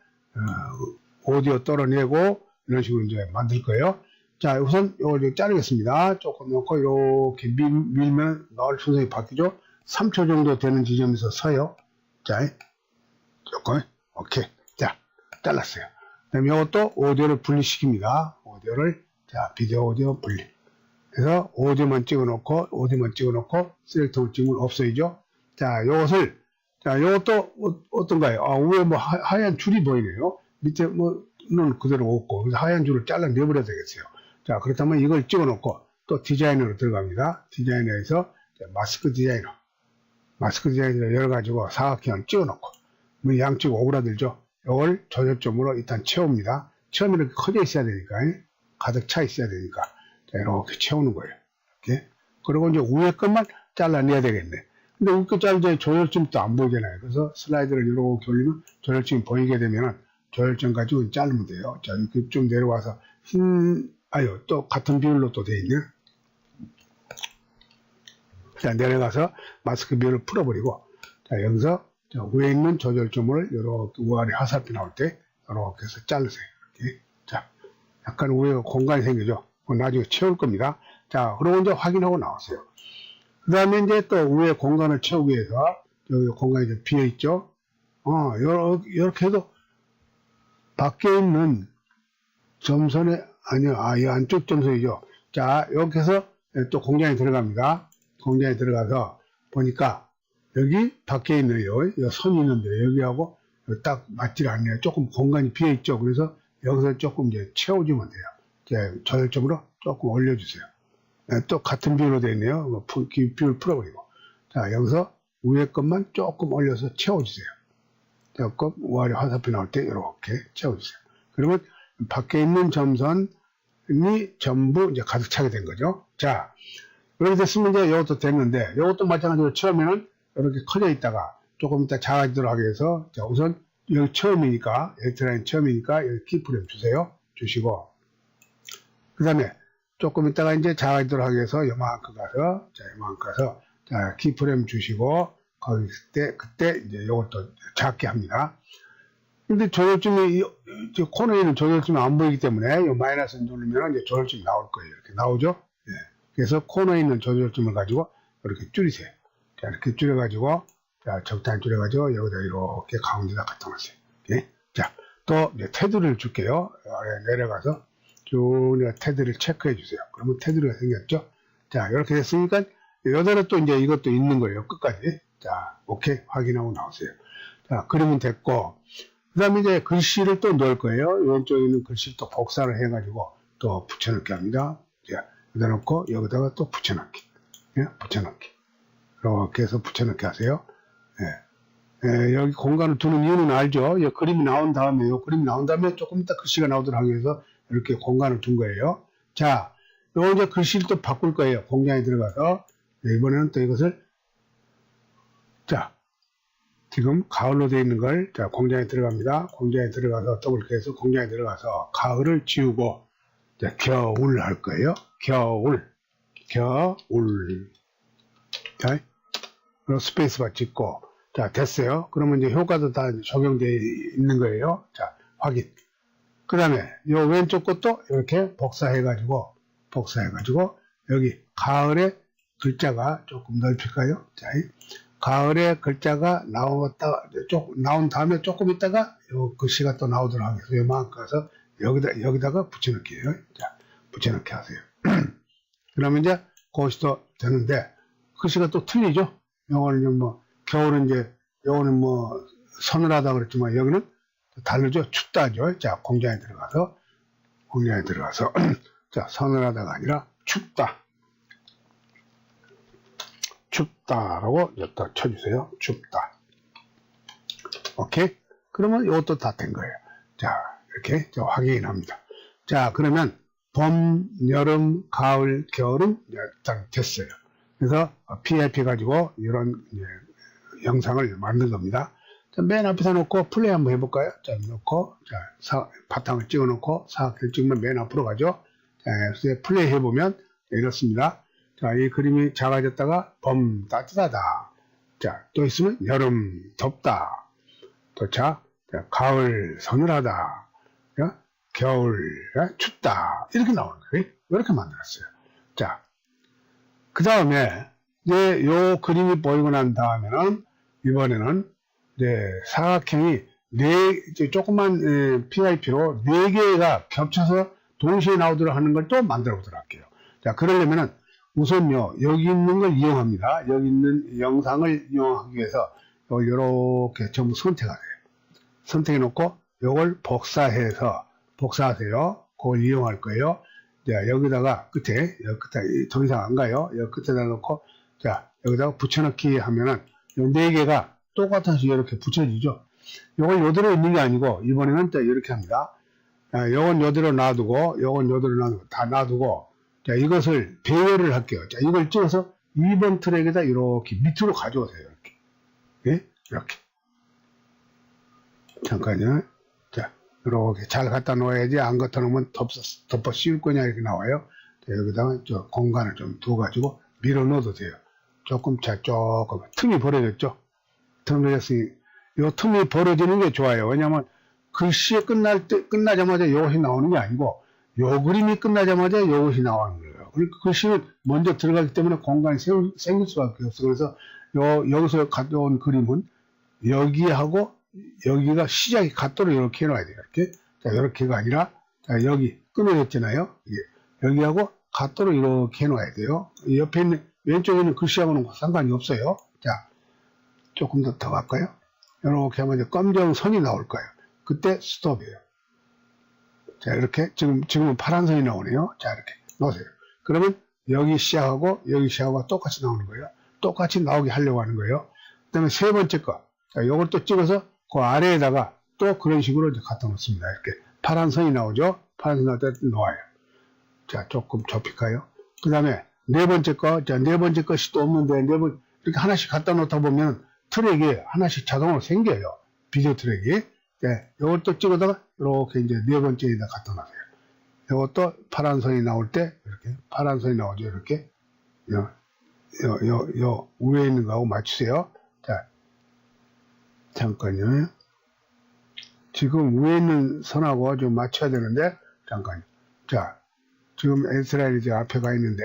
오디오 떨어내고, 이런 식으로 이제 만들 거예요. 자, 우선 이걸 자르겠습니다. 조금 넣고 이렇게 밀면 나올 순서가 바뀌죠. 3초 정도 되는 지점에서 서요. 자, 조금 오케이. 자, 잘랐어요. 그다음에 이것도 오디오를 분리시킵니다. 오디오를 비디오 오디오 분리. 그래서 오디오만 찍어놓고 셀렉터를 찍으면 없어지죠. 자, 요것도 어떤가요? 위에 하얀 줄이 보이네요. 밑에 는 그대로 없고 하얀 줄을 잘라내버려야 되겠어요. 자, 그렇다면 이걸 찍어놓고 또 디자이너로 들어갑니다. 디자이너에서 마스크 디자이너 열어가지고 사각형을 찍어놓고 양쪽 오그라들죠. 이걸 조절점으로 일단 채웁니다. 처음에 이렇게 커져 있어야 되니까 가득 차 있어야 되니까 자, 이렇게 채우는 거예요. 이렇게. 그리고 이제 위에 것만 잘라내야 되겠네. 근데 위에 거 자를 때 조절점도 안 보이잖아요. 그래서 슬라이드를 이렇게 올리면 조절점이 보이게 되면은 조절점 가지고 자르면 돼요. 자, 이렇게 좀 내려와서 또 같은 비율로 또 돼 있네. 자, 내려가서 마스크 비율을 풀어버리고, 자, 여기서 위에 있는 조절점을 이렇게 우아래 화살표 나올 때 이렇게 해서 자르세요. 이렇게. 자, 약간 위에 공간이 생기죠. 나중에 채울 겁니다. 자, 그러고 이제 확인하고 나왔어요. 그 다음에 이제 또 위에 공간을 채우기 위해서 여기 공간이 좀 비어 있죠. 이렇게 해도 밖에 있는 점선에, 아니요, 이 안쪽 점선이죠. 자, 이렇게 해서 또 공장에 들어갑니다. 공장에 들어가서 보니까 여기 밖에 있는 요 선이 있는데 여기하고 딱 맞지가 않네요. 조금 공간이 비어 있죠. 그래서 여기서 조금 이제 채워주면 돼요. 이제 저절적으로 조금 올려주세요. 또 같은 비율로 되어 있네요. 비율 풀어버리고. 자, 여기서 위에 것만 조금 올려서 채워주세요. 조금 위아래 화살표 나올 때 이렇게 채워주세요. 그러면 밖에 있는 점선이 전부 이제 가득 차게 된 거죠. 자, 이렇게 됐으면 이제 이것도 됐는데, 이것도 마찬가지로 처음에는 이렇게 커져 있다가 조금 이따 작아지도록 하기 위해서, 자, 우선 여기 처음이니까, 엘트라인 처음이니까 여기 키프레임 주세요. 주시고, 그 다음에 조금 있다가 이제 작아지도록 하기 위해서 요만큼 가서, 자, 요만큼 가서, 자, 키프레임 주시고, 거기 그때 이제 이것도 작게 합니다. 근데 조절점이, 코너에 있는 조절점이 안 보이기 때문에, 이 마이너스 누르면 이제 조절점이 나올 거예요. 이렇게 나오죠? 예. 그래서 코너에 있는 조절점을 가지고 이렇게 줄이세요. 자, 이렇게 줄여가지고, 자, 적당히 줄여가지고, 여기다 이렇게 가운데다 갖다 놓으세요. 예? 자, 또 이제 테두리를 줄게요. 아래 내려가서 쭉 테두리를 체크해 주세요. 그러면 테두리가 생겼죠? 자, 이렇게 됐으니까, 여기다 또 이제 이것도 있는 거예요. 끝까지. 자, 오케이. 확인하고 나오세요. 자, 그러면 됐고, 그 다음에 이제 글씨를 또 넣을 거예요. 왼쪽에 있는 글씨를 또 복사를 해가지고 또 붙여넣기 합니다. 자, 여기다 놓고 여기다가 또 붙여넣기. 예? 붙여넣기. 이렇게 해서 붙여넣기 하세요. 예. 예, 여기 공간을 두는 이유는 알죠? 그림이 나온 다음에, 그림이 나온 다음에 조금 이따 글씨가 나오도록 하기 위해서 이렇게 공간을 둔 거예요. 자, 요 이제 글씨를 또 바꿀 거예요. 공장에 들어가서. 이번에는 또 이것을, 자, 지금 가을로 되어 있는 걸, 자, 공장에 들어갑니다. 공장에 들어가서 더블클릭해서 공장에 들어가서 가을을 지우고, 자, 겨울 할 거예요. 겨울. 자, 그리고 스페이스바 찍고, 자, 됐어요. 그러면 이제 효과도 다 적용되어 있는 거예요. 자, 확인. 그 다음에 요 왼쪽 것도 이렇게 복사해가지고, 여기 가을의 글자가 조금 넓힐까요? 자, 가을에 글자가 나온 다음에 조금 있다가 요 글씨가 또 나오도록 하겠어요. 요만큼 가서 여기다가 붙여넣기예요. 자, 붙여넣기 하세요. 그러면 이제 그것도 되는데, 글씨가 또 틀리죠? 요거는 겨울은 요거는 서늘하다 그랬지만, 여기는 다르죠? 춥다죠? 자, 공장에 들어가서, 자, 서늘하다가 아니라 춥다. 춥다라고 여기다 쳐주세요. 춥다. 오케이? 그러면 이것도 다 된 거예요. 자, 이렇게 확인합니다. 자, 그러면 봄, 여름, 가을, 겨울은 일단 됐어요. 그래서 PIP 가지고 이런 영상을 만든 겁니다. 자, 맨 앞에다 놓고 플레이 한번 해볼까요? 자, 놓고, 자, 바탕을 찍어 놓고 사각형 찍으면 맨 앞으로 가죠. 자, 플레이 해보면 이렇습니다. 자, 이 그림이 작아졌다가 봄 따뜻하다. 자, 또 있으면 여름 덥다. 또 자, 가을 서늘하다. 자, 겨울 춥다. 이렇게 나오는 거예요. 이렇게 만들었어요. 자, 그 다음에 이제 요 그림이 보이고 난 다음에는 이번에는 이제 사각형이 조그만 PIP로 4개가 겹쳐서 동시에 나오도록 하는 걸 또 만들어 보도록 할게요. 자, 그러려면은 우선요, 여기 있는 걸 이용합니다. 여기 있는 영상을 이용하기 위해서 이렇게 전부 선택하세요. 선택해 놓고 이걸 복사하세요. 그걸 이용할 거예요. 자, 여기다가 끝에 더 이상 안 가요. 여기 끝에다 놓고, 자, 여기다가 붙여넣기 하면은 이 4개가 똑같아서 이렇게 붙여지죠. 이걸 요대로 있는 게 아니고, 이번에는 또 이렇게 합니다. 자, 요건 요대로 놔두고, 다 놔두고, 자, 이것을 배열을 할게요. 자, 이걸 찍어서 2번 트랙에다 이렇게 밑으로 가져오세요. 이렇게. 예? 이렇게. 잠깐요. 자, 이렇게 잘 갖다 놓아야지 안 갖다 놓으면 덮어 씌울 거냐 이렇게 나와요. 자, 여기다가 공간을 좀 두어가지고 밀어 넣어도 돼요. 조금 틈이 벌어졌죠? 틈이 벌어지는 게 좋아요. 왜냐면 글씨 끝나자마자 이것이 나오는 게 아니고, 요 그림이 끝나자마자 요것이 나오는 거예요. 그러니까 글씨는 먼저 들어가기 때문에 공간이 생길 수밖에 없어. 그래서 여기서 가져온 그림은 여기하고 여기가 시작이 같도록 이렇게 해놔야 돼요. 이렇게. 자, 이렇게가 아니라, 자, 여기 끊어졌잖아요. 여기하고 같도록 이렇게 해놔야 돼요. 옆에 있는, 왼쪽에 있는 글씨하고는 상관이 없어요. 자, 조금 더 갈까요? 이렇게 하면 이제 검정 선이 나올 거예요. 그때 스톱이에요. 자, 이렇게, 지금은 파란 선이 나오네요. 자, 이렇게 놓으세요. 그러면 여기 시작하고 똑같이 나오는 거예요. 똑같이 나오게 하려고 하는 거예요. 그 다음에 세 번째 거. 자, 요걸 또 찍어서 그 아래에다가 또 그런 식으로 이제 갖다 놓습니다. 이렇게. 파란 선이 나오죠? 파란 선이 나올 때 놓아요. 자, 조금 좁힐까요? 그 다음에 네 번째 거. 자, 네 번째 것이 또 없는데, 이렇게 하나씩 갖다 놓다 보면 트랙이 하나씩 자동으로 생겨요. 비디오 트랙이. 네, 요걸 또 찍어다가 이렇게 이제 네 번째에다 갖다 놔세요. 요것도 파란 선이 나올 때 이렇게 파란 선이 나오죠. 이렇게 요 위에 있는 거하고 맞추세요. 자, 잠깐요. 지금 위에 있는 선하고 좀 맞춰야 되는데 잠깐요. 자, 지금 S라인이 이제 앞에 가 있는데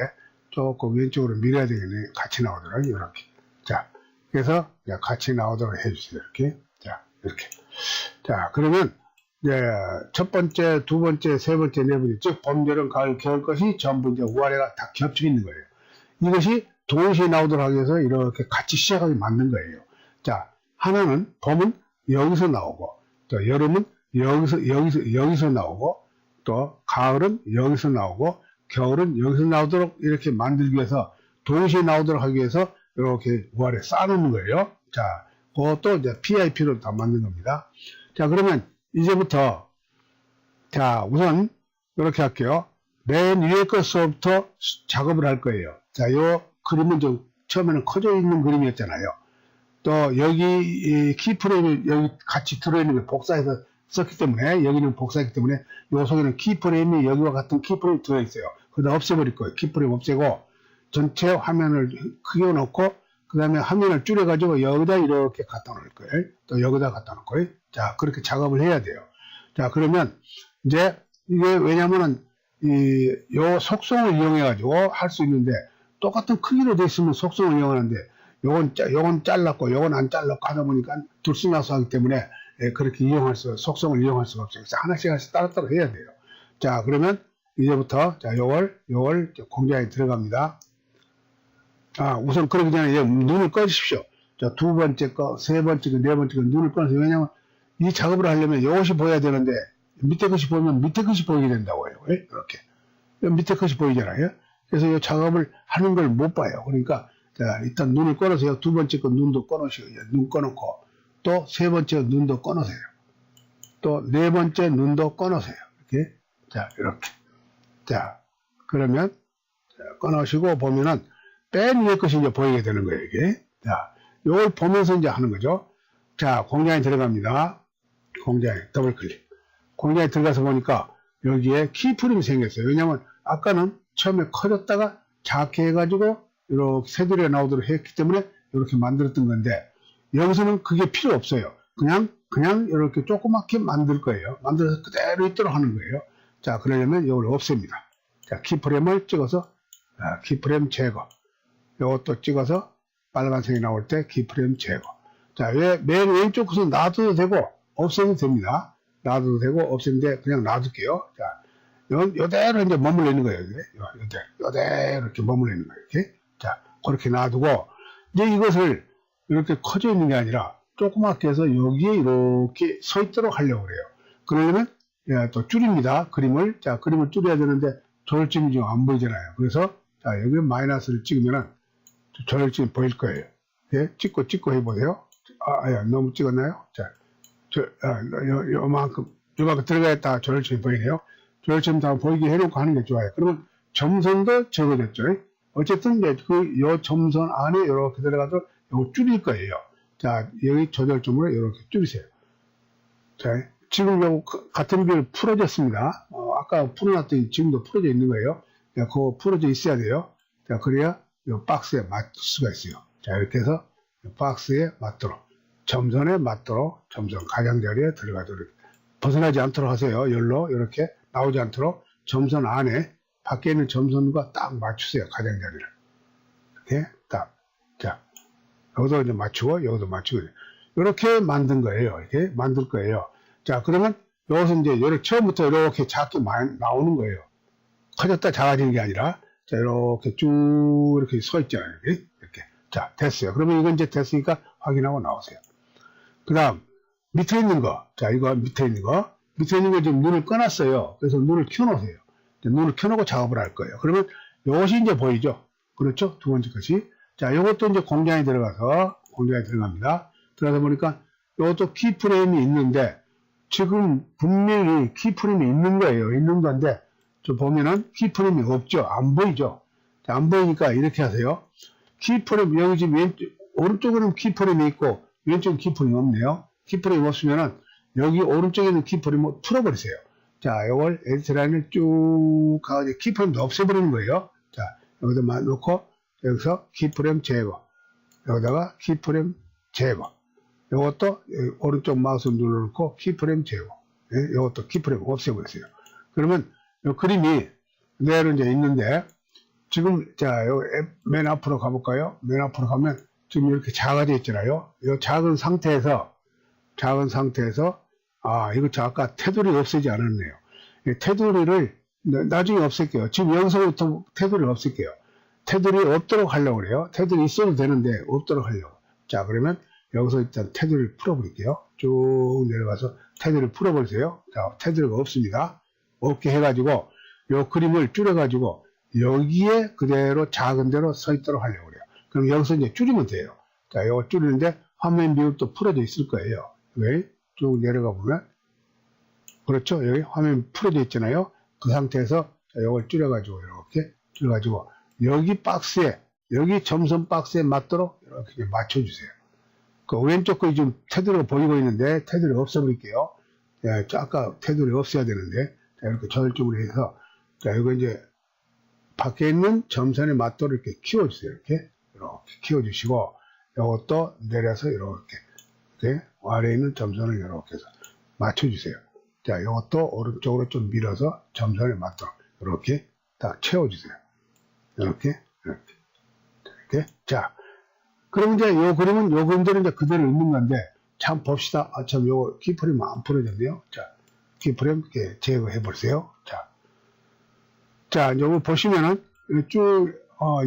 조금 왼쪽으로 밀어야 되겠네. 같이 나오도록 이렇게. 자, 그래서 같이 나오도록 해주세요. 이렇게. 자, 이렇게. 자, 그러면 이제 첫 번째, 두 번째, 세 번째, 네 번째, 즉 봄, 여름, 가을, 겨울 것이 전부 이제 위아래가 다 겹쳐 있는 거예요. 이것이 동시에 나오도록 하기 위해서 이렇게 같이 시작하게 만든 거예요. 자, 하나는 봄은 여기서 나오고, 또 여름은 여기서 나오고, 또 가을은 여기서 나오고, 겨울은 여기서 나오도록 이렇게 만들기 위해서 동시에 나오도록 하기 위해서 이렇게 위아래 쌓아놓는 거예요. 자, 그것도 이제 PIP로 다 만든 겁니다. 자, 그러면 이제부터, 자, 우선 이렇게 할게요. 맨 위에 것부터 작업을 할 거예요. 자, 요 그림은 좀 처음에는 커져 있는 그림이었잖아요. 또 여기 키프레임이 여기 같이 들어있는 게 복사해서 썼기 때문에, 여기는 복사했기 때문에 요 속에는 키프레임이 여기와 같은 키프레임이 들어있어요. 그러다 없애버릴 거예요. 키프레임 없애고 전체 화면을 크게 놓고 그 다음에 화면을 줄여가지고 여기다 이렇게 갖다 놓을 거예요. 또 여기다 갖다 놓을 거예요. 자, 그렇게 작업을 해야 돼요. 자, 그러면 이제 이게 왜냐면은 요 속성을 이용해가지고 할 수 있는데 똑같은 크기로 돼 있으면 속성을 이용하는데 요건 잘랐고 요건 안 잘랐고 하다 보니까 들쑥날쑥 하기 때문에 그렇게 속성을 이용할 수가 없어요. 그래서 하나씩 따로따로 해야 돼요. 자, 그러면 이제부터 자, 요걸 공장에 들어갑니다. 아, 우선 그러기 전에 이제 눈을 꺼주십시오. 자, 두 번째 거, 세 번째 거, 네 번째 거 눈을 꺼주세요. 왜냐면 이 작업을 하려면 이것이 보여야 되는데 밑에 것이 보이면 밑에 것이 보이게 된다고요. 이렇게. 밑에 것이 보이잖아요. 그래서 이 작업을 하는 걸 못 봐요. 그러니까 자, 일단 눈을 꺼놓으세요. 두 번째 거 눈도 꺼놓으시고 눈 꺼놓고 또 세 번째 눈도 꺼놓으세요. 또 네 번째 눈도 꺼놓으세요. 이렇게. 자, 이렇게. 자, 그러면 꺼놓으시고 보면은 맨 위에 것이 이제 보이게 되는 거예요, 이게. 자, 요걸 보면서 이제 하는 거죠. 자, 공장에 들어갑니다. 공장에 더블 클릭. 공장에 들어가서 보니까 여기에 키프레임이 생겼어요. 왜냐면 아까는 처음에 커졌다가 작게 해가지고 이렇게 새들이 나오도록 했기 때문에 이렇게 만들었던 건데 여기서는 그게 필요 없어요. 그냥 이렇게 조그맣게 만들 거예요. 만들어서 그대로 있도록 하는 거예요. 자, 그러려면 이걸 없앱니다. 자, 키프레임을 찍어서 키프레임 제거. 이것도 찍어서 빨간색이 나올 때 키프레임 제거. 자, 맨 왼쪽 것은 놔둬도 되고 없애도 됩니다. 놔둬도 되고 없애는데 그냥 놔둘게요. 자, 요대로 이제 머물러 있는 거예요. 요대로 이렇게 머물러 있는 거예요. 이렇게. 자, 그렇게 놔두고 이제 이것을 이렇게 커져 있는 게 아니라 조그맣게 해서 여기에 이렇게 서 있도록 하려고 그래요. 그러려면 또 줄입니다. 그림을. 자, 그림을 줄여야 되는데 조절점이 지금 안 보이잖아요. 그래서 자, 여기 마이너스를 찍으면은 조절점이 보일 거예요. 예? 찍고 해보세요. 너무 찍었나요? 자, 요만큼 들어가 있다 조절점이 보이네요. 조절점 다 보이게 해놓고 하는 게 좋아요. 그러면 점선도 적어졌죠. 어쨌든 이제 요 점선 안에 이렇게 들어가도 요거 줄일 거예요. 자, 여기 조절점으로 이렇게 줄이세요. 자, 지금 요 같은 비율 풀어졌습니다. 아까 풀어놨더니 지금도 풀어져 있는 거예요. 자, 그거 풀어져 있어야 돼요. 자, 그래야 요 박스에 맞을 수가 있어요. 자, 이렇게 해서 박스에 맞도록, 점선에 맞도록, 점선 가장자리에 들어가도록 벗어나지 않도록 하세요. 열로 이렇게 나오지 않도록 점선 안에 밖에 있는 점선과 딱 맞추세요. 가장자리를. 이렇게 딱. 자, 여기도 이제 맞추고, 여기도 맞추고. 이렇게 만든 거예요. 이렇게 만들 거예요. 자, 그러면 여기서 이제 처음부터 이렇게 작게 나오는 거예요. 커졌다 작아지는 게 아니라, 자, 이렇게 쭉 이렇게 서 있잖아요. 이렇게. 자, 됐어요. 그러면 이건 이제 됐으니까 확인하고 나오세요. 그 다음, 밑에 있는 거. 자, 이거 밑에 있는 거. 밑에 있는 거 지금 눈을 꺼놨어요. 그래서 눈을 켜놓으세요. 눈을 켜놓고 작업을 할 거예요. 그러면 이것이 이제 보이죠? 그렇죠? 두 번째 것이. 자, 이것도 이제 공장에 들어갑니다. 들어가서 보니까 이것도 키프레임이 있는데, 지금 분명히 키프레임이 있는 거예요. 있는 건데, 저 보면은 키프레임이 없죠? 안 보이죠? 자, 안 보이니까 이렇게 하세요. 키프레임, 여기 지금 오른쪽에는 키프레임이 있고, 왼쪽은 키프레임이 없네요. 키프레임 없으면은, 여기 오른쪽에 있는 키프레임을 풀어버리세요. 자, 이걸 에디트 라인을 쭉 가가지고 키프레임도 없애버리는 거예요. 자, 여기다만 놓고, 여기서 키프레임 제거. 여기다가 키프레임 제거. 이것도 오른쪽 마우스 눌러놓고 키프레임 제거. 예? 이것도 키프레임 없애버리세요. 그러면 이 그림이 그대로 이제 있는데, 지금, 자, 맨 앞으로 가볼까요? 맨 앞으로 가면 지금 이렇게 작아져 있잖아요. 이 작은 상태에서, 이거 저 아까 테두리 없애지 않았네요. 이 테두리를 나중에 없앨게요. 지금 여기서부터 테두리를 없앨게요. 테두리 없도록 하려고 그래요. 테두리 있어도 되는데 없도록 하려고. 자, 그러면 여기서 일단 테두리를 풀어버릴게요. 쭉 내려가서 테두리를 풀어버리세요. 자, 테두리가 없습니다. 없게 해가지고 요 그림을 줄여가지고 여기에 그대로 작은 대로 서 있도록 하려고 그래요. 그럼 여기서 이제 줄이면 돼요. 자, 이거 줄이는데 화면 비율도 풀어져 있을 거예요. 여기 쭉 내려가 보면, 그렇죠? 여기 화면 풀어져 있잖아요. 그 상태에서 이걸 줄여가지고 이렇게 줄여가지고 여기 박스에, 여기 점선 박스에 맞도록 이렇게 맞춰주세요. 그 왼쪽 거 지금 테두리가 보이고 있는데 테두리 없애버릴게요. 야, 아까 테두리 없애야 되는데, 자, 이렇게 저절적으로 해서, 자, 이거 이제 밖에 있는 점선에 맞도록 이렇게 키워주세요. 이렇게 키워주시고, 이것도 내려서 이렇게 아래에 있는 점선을 이렇게 해서 맞춰주세요. 자, 이것도 오른쪽으로 좀 밀어서 점선에 맞도록 이렇게 딱 채워주세요. 이렇게. 자, 그럼 이제 요 그림은 요 그림대로 이제 그대로 있는 건데, 참 봅시다. 아, 참 요거 키프레임 안 풀어졌네요. 자, 키프레임 이렇게 제거해 보세요. 자, 요거 보시면은 쭉,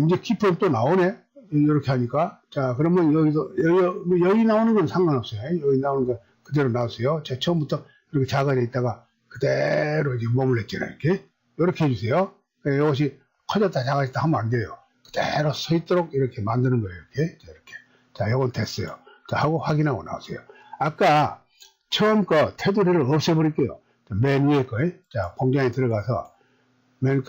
이제 키프레임 또 나오네. 이렇게 하니까. 자, 그러면 여기 나오는 건 상관없어요. 여기 나오는 거 그대로 놔두세요. 자, 처음부터 이렇게 작아져 있다가 그대로 이제 머물렀잖아요. 이렇게 해주세요. 이것이 커졌다 작아졌다 하면 안 돼요. 그대로 서 있도록 이렇게 만드는 거예요. 이렇게. 자, 요건 됐어요. 자, 하고 확인하고 나오세요. 아까 처음 거 테두리를 없애버릴게요. 맨 위에 거. 자, 공장에 들어가서,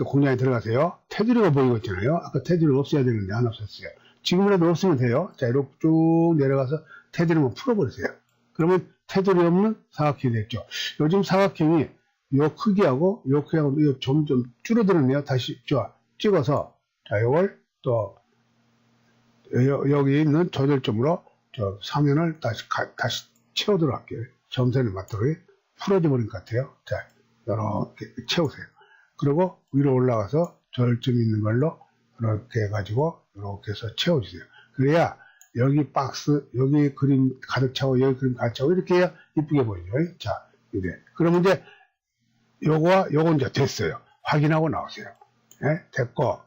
공장에 들어가세요. 테두리가 보이고 있잖아요. 아까 테두리를 없애야 되는데 안 없었어요. 지금이라도 없으면 돼요. 자, 이렇게 쭉 내려가서 테두리만 풀어버리세요. 그러면 테두리 없는 사각형이 됐죠. 요즘 사각형이 요 크기하고 좀 줄어들었네요. 다시 찍어서, 자, 요걸 또 여기 있는 조절점으로 저 사면을 다시 채우도록 할게요. 점선에 맞도록 풀어져 버린 것 같아요. 자, 이렇게 채우세요. 그리고 위로 올라가서 조절점 있는 걸로 이렇게 해가지고 이렇게 해서 채워주세요. 그래야 여기 박스, 여기 그림 가득 차고 여기 그림 가득 차고 이렇게 해야 이쁘게 보이죠. 자, 이제 그러면 이제 요건 이제 됐어요. 확인하고 나오세요. 됐고,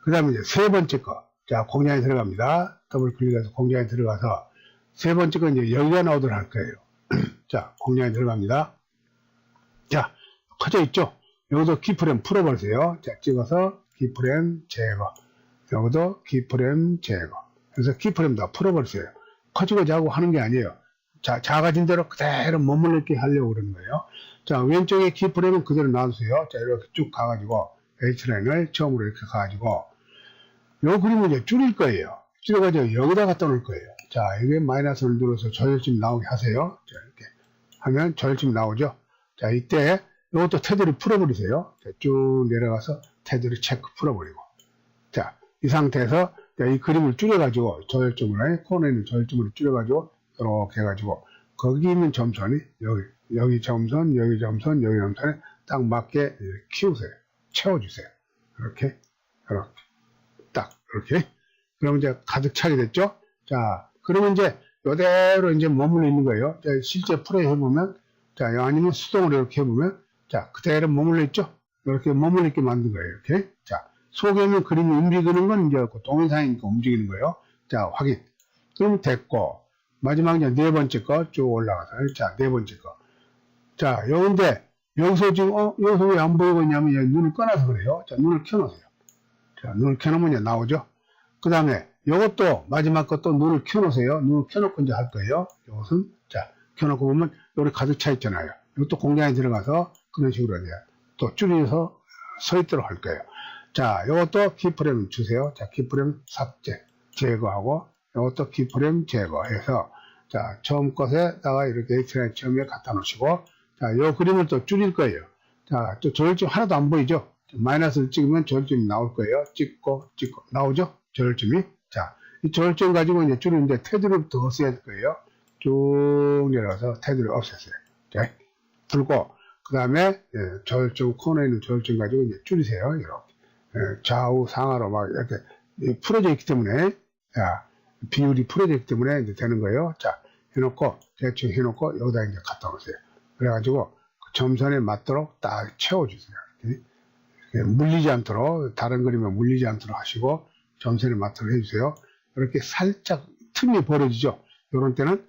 그 다음에 이제 세 번째 거. 자, 공장에 들어갑니다. 더블 클릭해서 공장에 들어가서 세 번째 건 이제 여기가 나오도록 할 거예요. 자, 공장에 들어갑니다. 자, 커져 있죠? 여기도 키프레임 풀어버리세요. 자, 찍어서 키프레임 제거. 여기도 키프레임 제거. 그래서 키프레임 다 풀어버리세요. 커지고 자고 하는 게 아니에요. 자, 작아진 대로 그대로 머물게 하려고 그러는 거예요. 자, 왼쪽에 키프레임은 그대로 놔두세요. 자, 이렇게 쭉 가가지고 H라인을 처음으로 이렇게 가가지고 요 그림을 이제 줄일 거예요. 줄여가지고 여기다 갖다 놓을 거예요. 자, 이게 마이너스를 눌러서 조절점 나오게 하세요. 자, 이렇게 하면 조절점 나오죠. 자, 이때 이것도 테두리 풀어버리세요. 자, 쭉 내려가서 테두리 체크 풀어버리고. 자, 이 상태에서 이 그림을 줄여가지고 조절점을, 코너에 있는 조절점을 줄여가지고 이렇게 해가지고 거기 있는 점선이 여기 점선, 여기 점선, 여기 점선에 딱 맞게 키우세요. 채워주세요. 이렇게 딱 이렇게. 그러면 이제 가득 차게 됐죠. 자, 그러면 이제 이대로 이제 머물러 있는 거예요. 자, 실제 프레이 해보면, 자, 아니면 수동으로 이렇게 해보면, 자, 그대로 머물러 있죠. 이렇게 머물러 있게 만든 거예요. 이렇게. 자, 속에 있는 그림이 움직이는 건 이제 동영상이니까 움직이는 거예요. 자, 확인. 그러면 됐고, 마지막 이제 네 번째 거 쭉 올라가서, 자, 네 번째 거. 자, 여기인데, 여기서 지금, 여기서 왜 안 보이고 있냐면, 눈을 꺼놔서 그래요. 자, 눈을 켜놓으세요. 자, 눈을 켜놓으면 이제 나오죠. 그 다음에, 요것도, 마지막 것도 눈을 켜놓으세요. 눈을 켜놓고 이제 할 거예요. 요것은, 자, 켜놓고 보면, 여기 가득 차 있잖아요. 이것도 공장에 들어가서, 그런 식으로 이제, 또 줄여서 서 있도록 할 거예요. 자, 요것도 키프레임 주세요. 자, 키프레임 삭제, 제거하고, 요것도 키프레임 제거해서, 자, 처음 것에다가 이렇게 H라인 처음에 갖다 놓으시고, 자, 요 그림을 또 줄일 거예요. 자, 또 저혈점 하나도 안 보이죠? 마이너스를 찍으면 저혈점이 나올 거예요. 찍고, 나오죠? 저혈점이. 자, 이 저혈점 가지고 이제 줄이는데 테두리를 더 써야 될 거예요. 쭉 내려가서 테두리 없앴어요. 자, 풀고, 그 다음에, 저혈점, 코너에 있는 저혈점 가지고 이제 줄이세요. 이렇게. 좌우, 상하로 막 이렇게 풀어져 있기 때문에, 자, 비율이 풀어져 있기 때문에 이제 되는 거예요. 자, 해놓고, 대충 해놓고, 여기다 이제 갖다 놓으세요. 그래가지고, 그 점선에 맞도록 딱 채워주세요. 이렇게 물리지 않도록, 다른 그림에 물리지 않도록 하시고, 점선에 맞도록 해주세요. 이렇게 살짝 틈이 벌어지죠. 이런 때는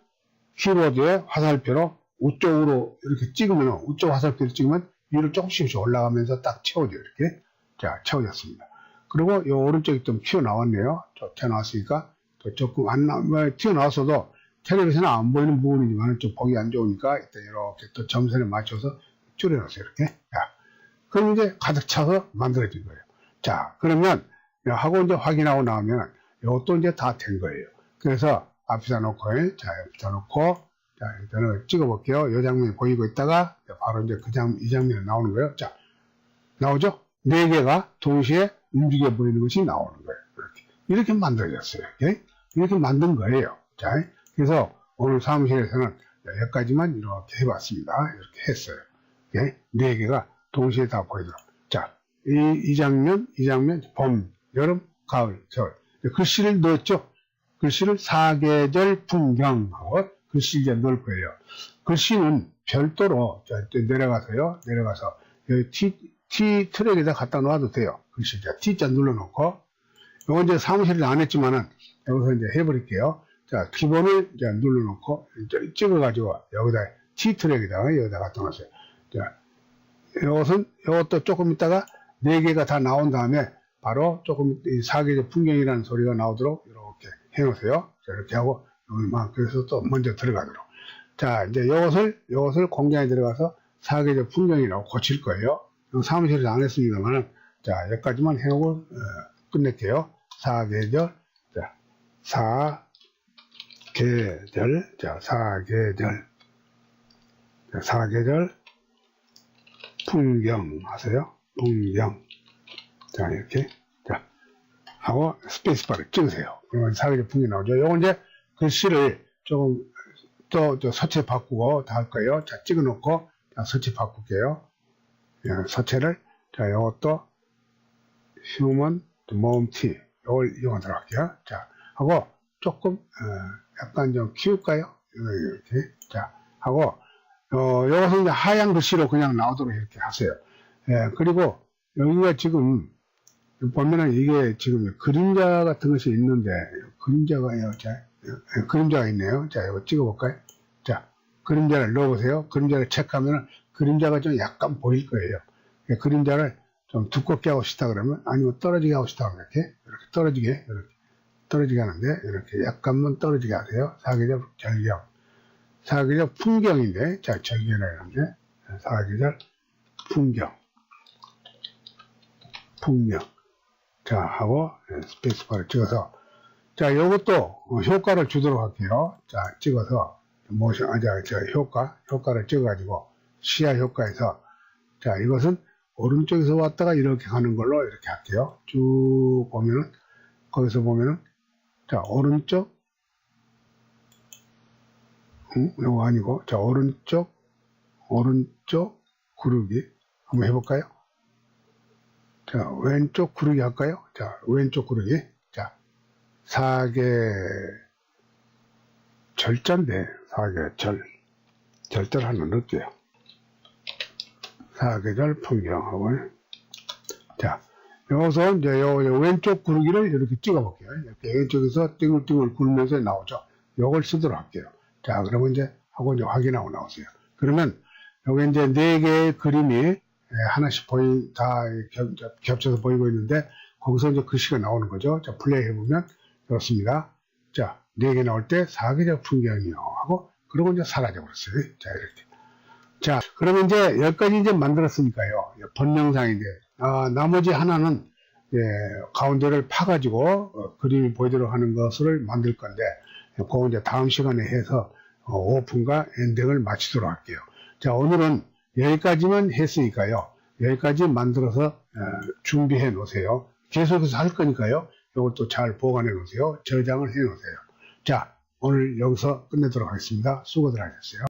키보드에 화살표로 우쪽으로 이렇게 찍으면, 우쪽 화살표를 찍으면 위로 조금씩 올라가면서 딱 채워져요. 이렇게. 자, 채워졌습니다. 그리고 이 오른쪽이 좀 튀어나왔네요. 튀어나왔으니까, 또 조금 튀어나왔어도 텔레비전은 안 보이는 부분이지만 좀 보기 안 좋으니까 일단 이렇게 또 점선에 맞춰서 줄여놓으세요. 이렇게. 자, 그럼 이제 가득 차서 만들어진 거예요. 자, 그러면 하고 이제 확인하고 나오면 이것도 이제 다 된 거예요. 그래서 앞에다 놓고, 자, 옆에다 놓고, 자, 일단은 찍어볼게요. 이 장면이 보이고 있다가 바로 이제 이 장면이 나오는 거예요. 자, 나오죠? 네 개가 동시에 움직여 보이는 것이 나오는 거예요. 이렇게 만들어졌어요. 이렇게 만든 거예요. 자, 그래서 오늘 사무실에서는 여기까지만 이렇게 해봤습니다. 이렇게 했어요. 네 개가 동시에 다 보이도록. 자, 이 장면, 봄, 여름, 가을, 겨울. 글씨를 넣었죠? 글씨를 사계절 풍경하고 글씨 이제 넣을 거예요. 글씨는 별도로, 자, 내려가서요. 내려가서, T 트랙에다 갖다 놓아도 돼요. 글씨 이제 T자 눌러놓고, 이건 이제 사무실에 안 했지만은, 여기서 이제 해버릴게요. 자, 기본을 이제 눌러놓고, 찍어가지고, 여기다, T트랙에다가 여기다 갖다 놓으세요. 자, 이것도 조금 있다가, 4개가 다 나온 다음에, 바로 조금, 이 사계절 풍경이라는 소리가 나오도록, 이렇게 해놓으세요. 자, 이렇게 하고, 여기만, 그래서 또 먼저 들어가도록. 자, 이제 이것을 공장에 들어가서, 사계절 풍경이라고 고칠 거예요. 사무실에서 안 했습니다만은, 자, 여기까지만 해놓고, 끝낼게요. 사계절, 자, 사계절, 풍경 하세요. 풍경. 자, 이렇게. 자, 하고, 스페이스바를 찍으세요. 그러면 사계절 풍경 나오죠. 요건 이제 글씨를 조금 또 서체 바꾸고 다 할 거예요. 자, 찍어 놓고, 자, 서체 바꿀게요. 서체를, 자, 요것도, 휴먼, 모음티, 요걸 이용하도록 할게요. 자, 하고, 조금, 약간 좀 키울까요? 이렇게. 자, 하고, 요것은 이제 하얀 글씨로 그냥 나오도록 이렇게 하세요. 그리고, 여기가 지금, 보면은 이게 지금 그림자 같은 것이 있는데, 그림자가 있네요. 자, 이거 찍어볼까요? 자, 그림자를 넣어보세요. 그림자를 체크하면은, 그림자가 좀 약간 보일 거예요. 그림자를 좀 두껍게 하고 싶다 그러면, 아니면 떨어지게 하고 싶다 그러면 이렇게 떨어지게 하는데, 이렇게 약간만 떨어지게 하세요. 사계절 절경. 사계절 풍경인데, 자, 절경이라고 하는데, 사계절 풍경. 자, 하고, 스페이스바를 찍어서, 자, 요것도 효과를 주도록 할게요. 자, 찍어서, 효과를 찍어가지고, 시야 효과에서, 자, 이것은 오른쪽에서 왔다가 이렇게 가는 걸로 이렇게 할게요. 쭉 보면은, 거기서 보면은, 자, 오른쪽, 요거 아니고, 자, 오른쪽 그룹이, 한번 해볼까요? 자, 왼쪽 구르기 할까요? 자, 왼쪽 구르기. 자, 사계 절자인데, 절자를 하나 넣을게요. 사계절 풍경하고. 자, 여기서 이제 요 왼쪽 구르기를 이렇게 찍어 볼게요. 이렇게 왼쪽에서 띵글띵글 굴면서 나오죠. 요걸 쓰도록 할게요. 자, 그러면 이제 하고 이제 확인하고 나오세요. 그러면 여기 이제 4개의 그림이 하나씩 다 겹쳐서 보이고 있는데, 거기서 이제 글씨가 나오는 거죠. 자, 플레이 해보면 이렇습니다. 자, 4개 나올 때 사계절 풍경이요 하고, 그리고 이제 사라져 버렸어요. 자, 이렇게. 자, 그러면 이제 여기까지 이제 만들었으니까요. 본 영상인데, 나머지 하나는 가운데를 파가지고 그림이 보이도록 하는 것을 만들 건데, 그거 이제 다음 시간에 해서 오픈과 엔딩을 마치도록 할게요. 자, 오늘은 여기까지만 했으니까요. 여기까지 만들어서 준비해 놓으세요. 계속해서 할 거니까요. 이것도 잘 보관해 놓으세요. 저장을 해 놓으세요. 자, 오늘 여기서 끝내도록 하겠습니다. 수고들 하셨어요.